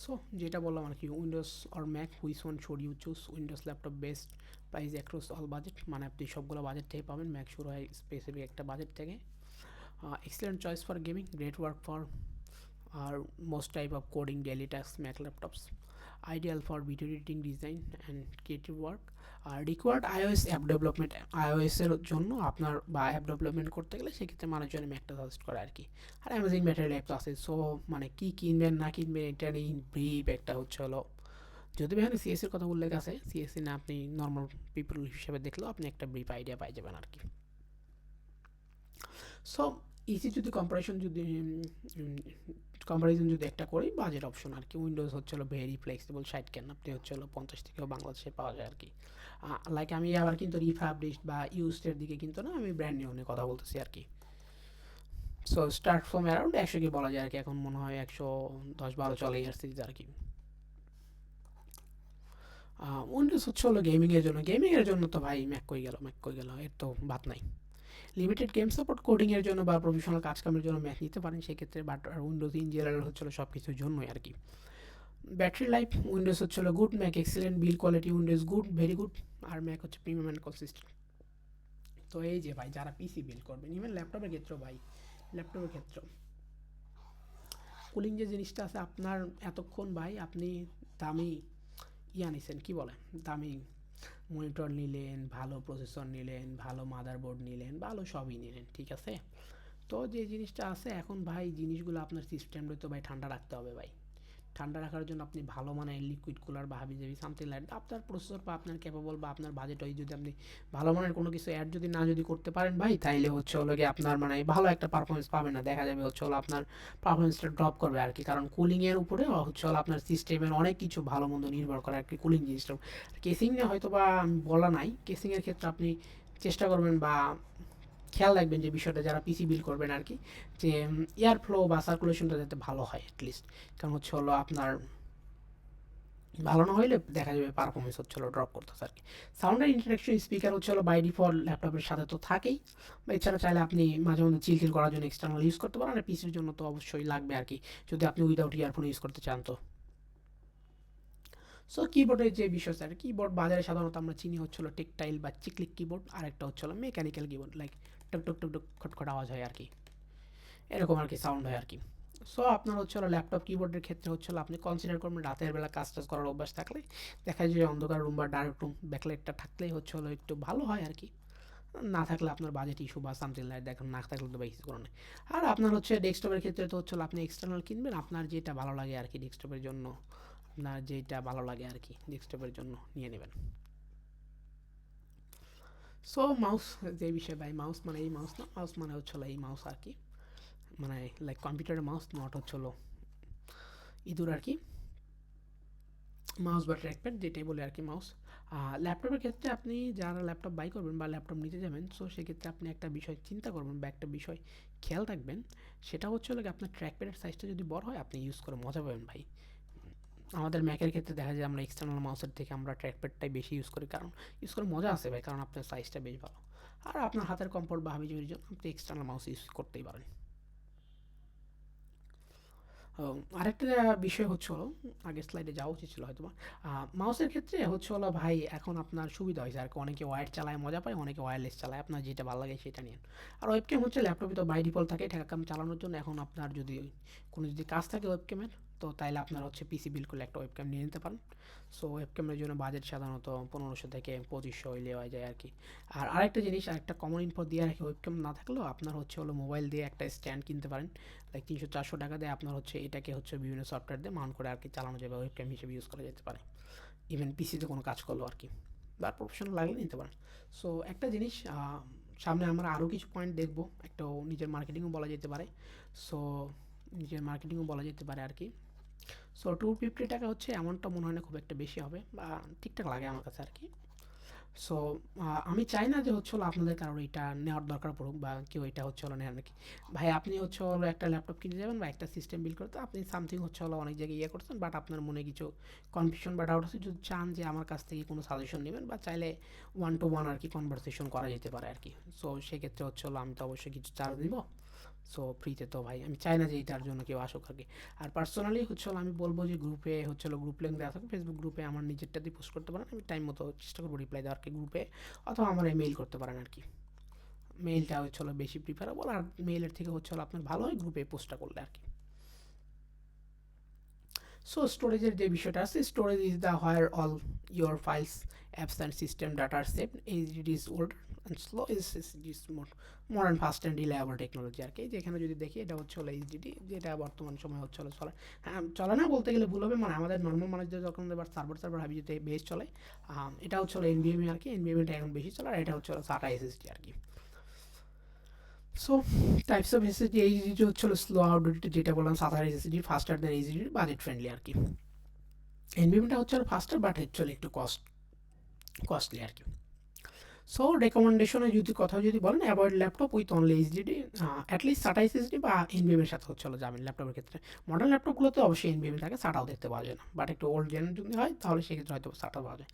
So যেটা বললাম আর কি, Windows or Mac, which one should you choose. Windows laptop best price across all budget, মানে আপনি সবগুলো বাজেট থেকে পাবেন, ম্যাক শুরু হয় স্পেসিফিক একটা বাজেট থেকে। Excellent choice for gaming, great work for আর most type of coding daily task, Mac laptops ideal for video editing, design and creative work. আর রিকোয়ার্ড iOS অ্যাপ ডেভেলপমেন্ট, iOS-এর জন্য আপনার বা অ্যাপ ডেভেলপমেন্ট করতে গেলে সেক্ষেত্রে মানুষজন ম্যাকটা সাজেস্ট করে আর কি। আর অ্যামেজিং ম্যাটেরিয়াল অ্যাপ তো আছে। সো মানে কী কিনবেন না কিনবেন এটা নিয়ে ব্রিফ একটা হচ্ছে যদি এখানে সিএসির কথা উল্লেখ আছে, সিএসসি না আপনি নর্মাল পিপল হিসেবে দেখলেও আপনি একটা ব্রিফ আইডিয়া পাই যাবেন আর কি। সো ইসি যদি কম্পারিজন যদি একটা করি, বাজেট অপশন আর কি, উইন্ডোজ হচ্ছে হলো ভেরি ফ্লেক্সিবল, 60 কেন আপনি হচ্ছে হলো 50 থেকেও বাংলাদেশে পাওয়া যায় আর কি। লাইক আমি আবার কিন্তু রিফাবলিশড বা ইউজডের দিকে কিন্তু না, আমি ব্র্যান্ড নিউ নিয়ে কথা বলতেছি আর কি। সো স্টার্ট ফ্রম অ্যারাউন্ড 100 কি বলা যায় আর কি, এখন মনে হয় 110-12 চলে আসছে আর কি। উইন্ডোজ হচ্ছে হলো গেমিংয়ের জন্য তো ভাই ম্যাক কই গেল, এর তো বাদ নাই। লিমিটেড গেম সাপোর্ট, কোডিংয়ের জন্য বা প্রফেশনাল কাজকামের জন্য ম্যাক নিতে পারেন সেক্ষেত্রে, বাট উইন্ডোজ ইন জেনারেল হচ্ছিল সব কিছুর জন্যই আর কি। ব্যাটারি লাইফ, উইন্ডোজ হচ্ছিল good, Mac excellent, build quality Windows good, very good, আর ম্যাক হচ্ছে প্রিমিয়াম অ্যান্ড কনসিস্টেন্ট। তো এই যে ভাই যারা পিসি বিল্ড করবেন, ইভেন ল্যাপটপের ক্ষেত্রেও ভাই, ল্যাপটপের ক্ষেত্রেও কুলিং যে জিনিসটা আছে আপনার, এতক্ষণ ভাই আপনি দামি নিছেন, কী বলে, দামি মনিটর নিলেন, ভালো প্রসেসর নিলেন, ভালো মাদারবোর্ড নিলেন, ভালো সবই নিলেন, ঠিক আছে। তো যে জিনিসটা আছে এখন ভাই, জিনিসগুলো আপনার সিস্টেমটা তো ভাই ঠান্ডা রাখতে হবে ভাই। ঠান্ডা রাখার জন্য আপনি ভালো মানের লিকুইড কুলার বা হাবিজাবি সামথিং লাইক, আপনার প্রসেসর বা আপনার ক্যাপাবল বা আপনার বাজেট হয়, যদি আপনি ভালো মানের কোনো কিছু অ্যাড যদি করতে পারেন ভাই, তাইলে হচ্ছে হলো গিয়ে আপনার মানে ভালো একটা পারফরমেন্স পাবে না, দেখা যাবে হচ্ছে হলো আপনার পারফরমেন্সটা ড্রপ করবে আর কি। কারণ কুলিংয়ের উপরে হচ্ছে হলো আপনার সিস্টেমের অনেক কিছু ভালো মন্দ নির্ভর করে আর কি, কুলিং জিনিসটা। কেসিং নিয়ে হয়তো বা বলা নাই, কেসিংয়ের ক্ষেত্রে আপনি চেষ্টা করবেন বা খেয়াল রাখবেন যে বিষয়টা যারা পিসি বিল্ড করবেন আর কি, যে এয়ার ফ্লো বা সার্কুলেশনটা যাতে ভালো হয় অ্যাটলিস্ট। কারণ হচ্ছে হলো আপনার ভালো না হইলে দেখা যাবে পারফরমেন্স হচ্ছে হলো ড্রপ করতেছে আর কি। সাউন্ডের ইন্টারাকশন স্পিকার হচ্ছে হলো বাই ডিফল্ট ল্যাপটপের সাথে তো থাকেই, বা এছাড়া চাইলে আপনি মাঝে মধ্যে চিল করার জন্য এক্সটার্নাল ইউজ করতে পারেন, আর পিসির জন্য তো অবশ্যই লাগবে আর কি, যদি আপনি উইদাউট ইয়ারফোন ইউজ করতে চান তো। সো কিবোর্ডের যে বিষয় স্যার, কিবোর্ড বাজারে সাধারণত আমরা চিনি হচ্ছে হলো টেকটাইল বা চিকলিক কিবোর্ড, আর একটা হচ্ছে হলো মেকানিক্যাল কিবোর্ড, লাইক টক টক টক টক খটখট আওয়াজ হয় আর কি, এরকম আর কি সাউন্ড হয় আর কি। সো আপনার হচ্ছে হলো ল্যাপটপ কিবোর্ডের ক্ষেত্রে হচ্ছে হলো আপনি কনসিডার করবেন রাতের বেলা কাজ টাজ করার অভ্যাস থাকলে, দেখা যায় যে অন্ধকার রুম বা ডার্ক রুম ব্যাকলাইটটা থাকলেই হচ্ছে হলো একটু ভালো হয় আর কি। না থাকলে আপনার বাজেট ইস্যু বা সামথিং লাইক দেখেন, না থাকলে তো বেশি করে নেই। আর আপনার হচ্ছে ডেস্কটপের ক্ষেত্রে তো হচ্ছে আপনি এক্সটার্নাল কিনবেন, আপনার যেটা ভালো লাগে আর কি ডেস্কটপের জন্য, আপনার যেটা ভালো লাগে আর কি ডেস্কটপের জন্য নিয়ে নেবেন। সো মাউস, যে বিষয় ভাই, মাউস মানে এই মাউস না, মাউস মানে হচ্ছে এই মাউস আর কি, মানে লাইক কম্পিউটারের মাউস, নট হচ্ছে হলো ইঁদুর আর কি, মাউস বা ট্র্যাকপ্যাড যেটাই বলে আর কি মাউস। ল্যাপটপের ক্ষেত্রে আপনি যারা ল্যাপটপ বাই করবেন বা ল্যাপটপ নিতে যাবেন, সো সেক্ষেত্রে আপনি একটা বিষয় চিন্তা করবেন বা একটা বিষয় খেয়াল রাখবেন, সেটা হচ্ছে হলো আপনার ট্র্যাকপ্যাডের সাইজটা যদি বড় হয় আপনি ইউজ করে মজা পাবেন ভাই। আমাদের ম্যাকের ক্ষেত্রে দেখা যায় আমরা এক্সটার্নাল মাউসের থেকে আমরা ট্র্যাকপ্যাডটাই বেশি ইউজ করি, কারণ ইউজ করে মজা আছে ভাই, কারণ আপনার সাইজটা বেশ ভালো। আর আপনার হাতের কমফোর্ট বা হাবিজাবির জন্য আপনি এক্সটার্নাল মাউস ইউজ করতেই পারেন। আরেকটা বিষয় হচ্ছে হলো, আগের স্লাইডে যাওয়া উচিত ছিল হয়তো বা, মাউসের ক্ষেত্রে হচ্ছে হলো ভাই এখন আপনার সুবিধা হয়েছে আর কি, অনেকে ওয়্যার্ড চালায় মজা পায়, অনেকে ওয়্যারলেস চালায়, আপনার যেটা ভালো লাগে সেটা নিন। আর ওয়েবক্যাম হচ্ছে ল্যাপটপে তো বাই ডিফল্ট থাকে ঠেকাকাম চালানোর জন্য, এখন আপনার যদি কাজ থাকে ওয়েবক্যামের, তো তাইলে আপনার হচ্ছে পিসি বিল করলে একটা ওয়েবক্যাম নিয়ে নিতে পারেন। সো ওয়েবক্যামের জন্য বাজেট সাধারণত 1500 থেকে 2500 হইলে হয়ে যায় আর কি। আর আরেকটা জিনিস, আরেকটা কমন ইনফো দিয়ে রাখি, ওয়েবক্যাম না থাকলেও আপনার হচ্ছে হলো মোবাইল দিয়ে একটা স্ট্যান্ড কিনতে পারেন, লাইক 300-400 টাকা দিয়ে আপনার হচ্ছে এটাকে হচ্ছে বিভিন্ন সফটওয়্যার দিয়ে মাউন্ট করে আর কি চালানো যাবে, ওয়েবক্যাম হিসেবে ইউজ করা যেতে পারে, ইভেন পিসিতে কোনো কাজ করলো আর কি, বা প্রফেশনাল লাগলে নিতে পারেন। সো একটা জিনিস, সামনে আমরা আরও কিছু পয়েন্ট দেখবো, একটা নিজের মার্কেটিংও বলা যেতে পারে। সো নিজের মার্কেটিংও বলা যেতে পারে আর কি। সো 250 টাকা হচ্ছে এমনটা মনে হয় না খুব একটা বেশি হবে, বা ঠিকঠাক লাগে আমার কাছে আর কি। সো আমি চাই না যে হচ্ছে হলো আপনাদের কারোর এটা নেওয়ার দরকার পড়ুক বা কেউ এটা হচ্ছে হলো নেয় নাকি। ভাই আপনি হচ্ছে হলো একটা ল্যাপটপ কিনতে যাবেন বা একটা সিস্টেম বিল্ড করতে, আপনি সামথিং হচ্ছে হলো অনেক জায়গায় করছেন, বাট আপনার মনে কিছু কনফিউশন বা ডাউট আছে, যদি চান যে আমার কাছ থেকে কোনো সাজেশন নেবেন, বা চাইলে 1 to 1 আর কি কনভারসেশন করা যেতে পারে আর কি। সো সেক্ষেত্রে হচ্ছে হলো আমি তো অবশ্যই কিছু চার্জ দিব। সো ফ্রিতে তো ভাই আমি চাই না যে এটার জন্য কেউ আসুক আর কি। আর পার্সোনালি হচ্ছে হলো আমি বলবো যে গ্রুপে হচ্ছে হলো গ্রুপ লিঙ্ক দেওয়া থাকে, ফেসবুক গ্রুপে আমার নিজেরটা দিয়ে পোস্ট করতে পারেন, আমি টাইম মতো চেষ্টা করবো রিপ্লাই দেওয়ার কি গ্রুপে, অথবা আমার মেইল করতে পারেন আর কি। মেইলটা হচ্ছে হলো বেশি প্রিফারেবল, আর মেইলের থেকে হচ্ছে হলো আপনার ভালো হয় গ্রুপে পোস্টটা করলে আর কি। সো স্টোরেজের যে বিষয়টা আছে, storage is the where all your files, apps and system data আর save, it is old and slow, is modern fast and reliable technology আর কি। যেখানে যদি দেখি এটা হচ্ছে হলো এইচডিডি, যেটা বর্তমান সময় হচ্ছে হলো চলে। হ্যাঁ, চলে না বলতে গেলে ভুল হবে, মানে আমাদের নর্মাল মানুষদের যখন এবার সার্ভার হাবি যেতে বেশ চলে, এটা হচ্ছে হলো এনভিএমই আর কি, এনভিএমটা এখন বেশি চলে, আর এটা হচ্ছে হলো সাটা এসএসডি আর কি। So types of SSD HDD হচ্ছে স্লো আউটডেট, যেটা বললাম সাধারণ SSD faster than HDD, budget friendly আর কি। এনভিএমটা হচ্ছে ফাস্টার বাট অ্যাকচুয়ালি একটু কস্টলি আর কি। সো রেকমেন্ডেশনে যদি কথা যদি বলেন, avoid laptop with only HDD, at least SATA SSD বা এনভিএমের সাথে হচ্ছে যাবেন ল্যাপটপের ক্ষেত্রে। মডার্ন ল্যাপটপগুলোতে অবশ্যই এনভিএম থাকে, সাটাও দেখতে পাওয়া যায় না, বাট একটু ওল্ড জেন যদি হয় তাহলে সেক্ষেত্রে হয়তো সাটা পাওয়া যায়।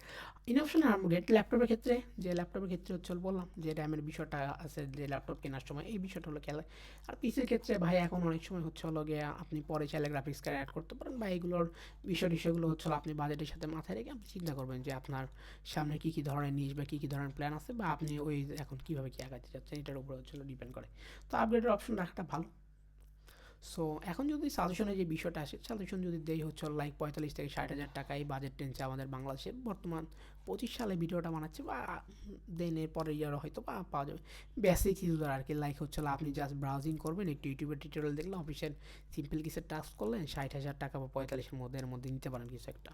ইনঅপশন আপগ্রেড ল্যাপটপের ক্ষেত্রে, যে ল্যাপটপের ক্ষেত্রে হচ্ছে বললাম যে র্যামের বিষয়টা আছে, যে ল্যাপটপ কেনার সময় এই বিষয়টা হলো খেলা। আর পিসির ক্ষেত্রে ভাই এখন অনেক সময় হচ্ছে গিয়ে আপনি পরে চাইলে গ্রাফিক্স কার্ড অ্যাড করতে পারেন, বা এইগুলোর বিষয়গুলো হচ্ছে আপনি বাজেটের সাথে মাথায় রেখে আপনি চিন্তা করবেন যে আপনার সামনে কী কী ধরনের নিশ বা কী কী ধরনের প্ল্যান আছে, বা আপনি ওই এখন কীভাবে কী আগাতে চাচ্ছেন এটার উপর হচ্ছে ডিপেন্ড করে। তো আপগ্রেডের অপশন রাখাটা ভালো। সো এখন যদি সাজেশনে যে বিষয়টা আসে, সাজেশন যদি দেই হচ্ছে লাইক 45 থেকে 60 হাজার টাকা এই বাজেট টেনছে আমাদের বাংলাদেশে বর্তমান 25 সালে ভিডিওটা বানাচ্ছে, বা দেন এর পরের ইয়ারও হয়তো বা পাওয়া যাবে। বেসিক ইউজার আর কি, লাইক হচ্ছে আপনি জাস্ট ব্রাউজিং করবেন, একটু ইউটিউবের টিউটোরিয়াল দেখলেন, অফিসের সিম্পল কিছু টাস্ক করলেন, 60 হাজার টাকা বা 45-এর মধ্যে এর মধ্যে নিতে পারেন কিছু একটা।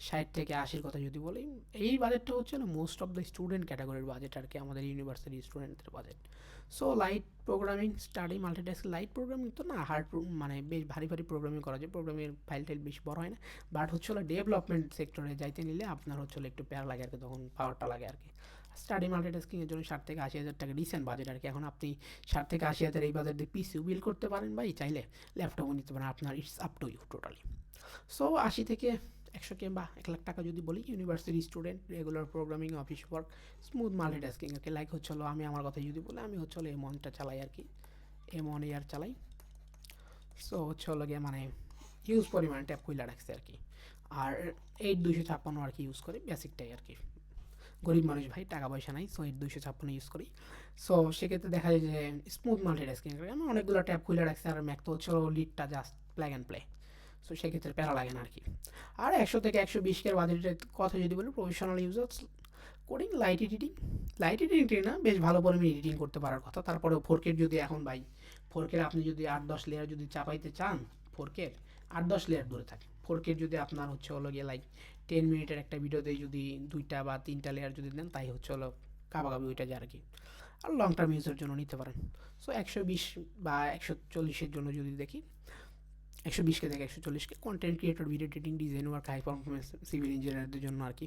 60 থেকে 80-র কথা যদি বলি, এই বাজেটটা হচ্ছে না মোস্ট অফ দ্য স্টুডেন্ট ক্যাটাগরির বাজেট আর কি, আমাদের ইউনিভার্সিটি স্টুডেন্টদের budget. So light programming study multitask, light programming তো না, হার্ড মানে বেশ ভারী ভারী প্রোগ্রামিং করা যায়, প্রোগ্রামের ফাইল টাইল বেশি বড় হয় না, বাট হচ্ছে ডেভেলপমেন্ট সেক্টরে যাইতে নিলে আপনার হচ্ছে একটু প্যারা লাগে আর কি, তখন পাওয়ারটা লাগে আর কি। স্টাডি মাল্টিটাস্কিংয়ের জন্য 60 থেকে 80 হাজার টাকা রিসেন্ট বাজেট আর কি। এখন আপনি 60 থেকে 80 হাজার এই বাজেট দিয়ে পিসিও বিল করতে পারেন, বা চাইলে ল্যাপটপও নিতে পারেন, আপনার it's up to you totally. So 80 থেকে 100 বা 1 লাখ টাকা যদি বলি, university student, regular programming, office work, smooth multitasking আর কি। লাইক হচ্ছে আমি আমার কথা যদি বলি, আমি হচ্ছে M1টা চালাই আর কি, M1 ইয়ার চালাই। সো হচ্ছে গিয়ে মানে ইউজ পরিমাণে ট্যাপ খুলে রাখছে আর কি। আর 8256 আর কি ইউজ করি, বেসিকটাই আর কি। গরিব মানুষ ভাই, টাকা পয়সা নাই, সো 8256 ইউজ করি। সো সেক্ষেত্রে দেখা যায় যে স্মুথ মাল্টিটাস্কিং করি, আমি অনেকগুলো ট্যাপ খুলে রাখছি। আর ম্যাক তো হচ্ছে লিডটা just plug and play, so সেক্ষেত্রে প্যারা লাগে না আর কি। আর 100 থেকে 120 বাজেটের কথা যদি বলি, professional users coding, light editing না, বেশ ভালো পরিমাণে এডিটিং করতে পারার কথা। তারপরেও 4K যদি এখন ভাই 4K আপনি যদি 8-10 লেয়ার যদি চাপাইতে চান, 4K 8-10 লেয়ার দূরে থাকে, 4K যদি আপনার হচ্ছে গিয়ে লাইক 10 মিনিটের একটা ভিডিওতে যদি 2টা বা 3টা লেয়ার যদি দেন, তাই হচ্ছে কাবাকাবি ওইটা যায় আর কি। আর লং টার্ম ইউজের জন্য নিতে পারেন। সো 120 বা 140-এর জন্য যদি দেখি, 120K থেকে 140K content creator, video editing, design work, high performance, civil ইঞ্জিনিয়ারদের জন্য আর কি।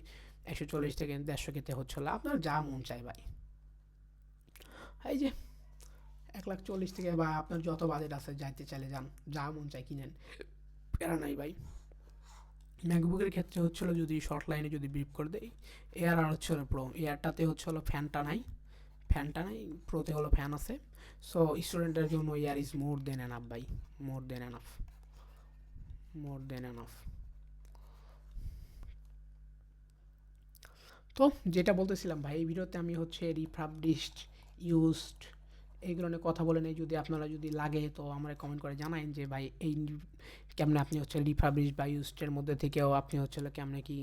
140 থেকে 150K হচ্ছে আপনার যা মন চায় ভাই। এই যে 1,40,000 থেকে বা আপনার যত বাজেট আছে যাইতে চাইলে যান, যা মন চায় কিনেন, প্যারা নাই ভাই। ম্যাকবুকের ক্ষেত্রে হচ্ছিল যদি শর্ট লাইনে যদি ব্রিফ করে দেয়, এয়ার আর হচ্ছে প্রো, এয়ারটাতে হচ্ছে ফ্যানটা নাই, প্রোতে ফ্যান আছে। সো স্টুডেন্টের জন্য air is more than enough ভাই, মোর দেন এনাফ, মোর দেন এনাফ। তো যেটা বলতেছিলাম ভাই, এই ভিডিওতে আমি হচ্ছে রিফাবলিশড, ইউজড এইগুলো নিয়ে কথা বলে নেই। যদি আপনারা যদি লাগে তো আমরা কমেন্ট করে জানাইন যে ভাই এই কেমনে আপনি হচ্ছে রিফাবলিশড বা ইউজডের মধ্যে থেকেও আপনি হচ্ছে কেমনে কি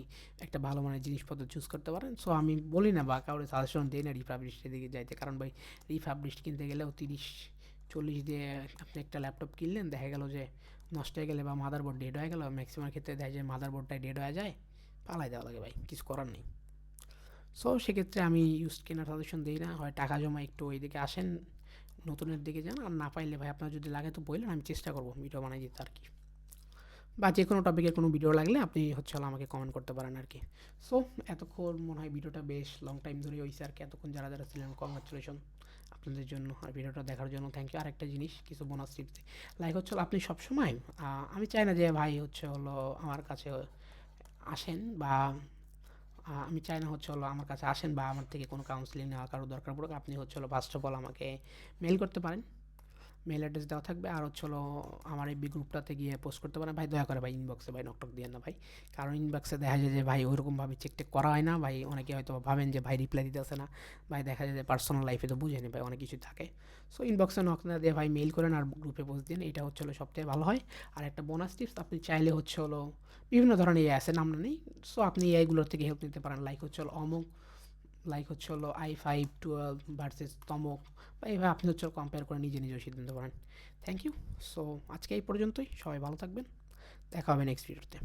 একটা ভালো মানের জিনিসপত্র চুজ করতে পারেন। সো আমি বলি না বা কাউকে সাজেশন দিই না রিফাবলিশডের দিকে যাইতে, কারণ ভাই রিফাবলিশড কিনতে গেলেও 30-40 দিয়ে আপনি একটা ল্যাপটপ কিনলেন, দেখা গেল যে নষ্ট হয়ে গেলে বা মাদারবোর্ড ডেড হয়ে গেল, ম্যাক্সিমাম ক্ষেত্রে দেখা যায় মাদারবোর্ডটাই ডেড হয়ে যায়, পালাই দেওয়া লাগে ভাই, কিছু করার নেই। সো সেক্ষেত্রে আমি ইউজ কেনার সাজেশন দিই না, হয় টাকা জমা একটু ওইদিকে আসেন, নতুনের দিকে যান, আর না পাইলে ভাই আপনার যদি লাগে তো বললেন, আমি চেষ্টা করবো ভিডিও বানাই দিতে আর কি। বা যে কোনো টপিকের কোনো ভিডিও লাগলে আপনি হচ্ছে আমাকে কমেন্ট করতে পারেন আর কি। সো এতক্ষণ মনে হয় ভিডিওটা বেশ লং টাইম ধরে হয়েছে আর কি। এতক্ষণ যারা যারা ছিলেন কংগ্রাচুলেশন আপনাদের জন্য, আর ভিডিওটা দেখার জন্য থ্যাংক ইউ। আরেকটা জিনিস কিছু বোনাস টিপস লাইক হচ্ছে আপনি সবসময়, আমি চাই না যে ভাই হচ্ছে আমার কাছে আসেন, বা আমি চাই না হচ্ছে আমার কাছে আসেন বা আমার থেকে কোনো কাউন্সিলিং নেওয়া কারো দরকার পড়ুক। আপনি হচ্ছে ফার্স্ট অফ অল আমাকে মেল করতে পারেন, মেল অ্যাড্রেস দেওয়া থাকবে। আর হচ্ছে আমার এই বি গ্রুপটাতে গিয়ে পোস্ট করতে পারেন ভাই। দয়া করে ভাই ইনবক্সে ভাই নকটক দিয়ে না ভাই, কারণ ইনবক্সে দেখা যায় যে ভাই ওইরকমভাবে চেক টেক করা হয় না ভাই। অনেকে হয়তো ভাবেন যে ভাই রিপ্লাই দিতে আসে না ভাই, দেখা যায় যে পার্সোনাল লাইফে তো বুঝেনি ভাই অনেক কিছু থাকে। সো ইনবক্সে নক না দিয়ে ভাই মেল করেন আর গ্রুপে পোস্ট দিন, এটা হচ্ছে সবথেকে ভালো হয়। আর একটা বোনাস টিপস, আপনি চাইলে হচ্ছে বিভিন্ন ধরনের এআই আছে, নাম নেই। সো আপনি এআইগুলোর থেকে হেল্প নিতে পারেন, লাইক হচ্ছে অমুক, লাইক হচ্ছে i5-12 ভার্সেস তমক, বা এইভাবে আপনি হচ্ছে কম্পেয়ার করে নিজে নিজেও সিদ্ধান্ত করেন। Thank you. সো আজকে এই পর্যন্তই, সবাই ভালো থাকবেন, দেখা হবে নেক্সট ভিডিওতে।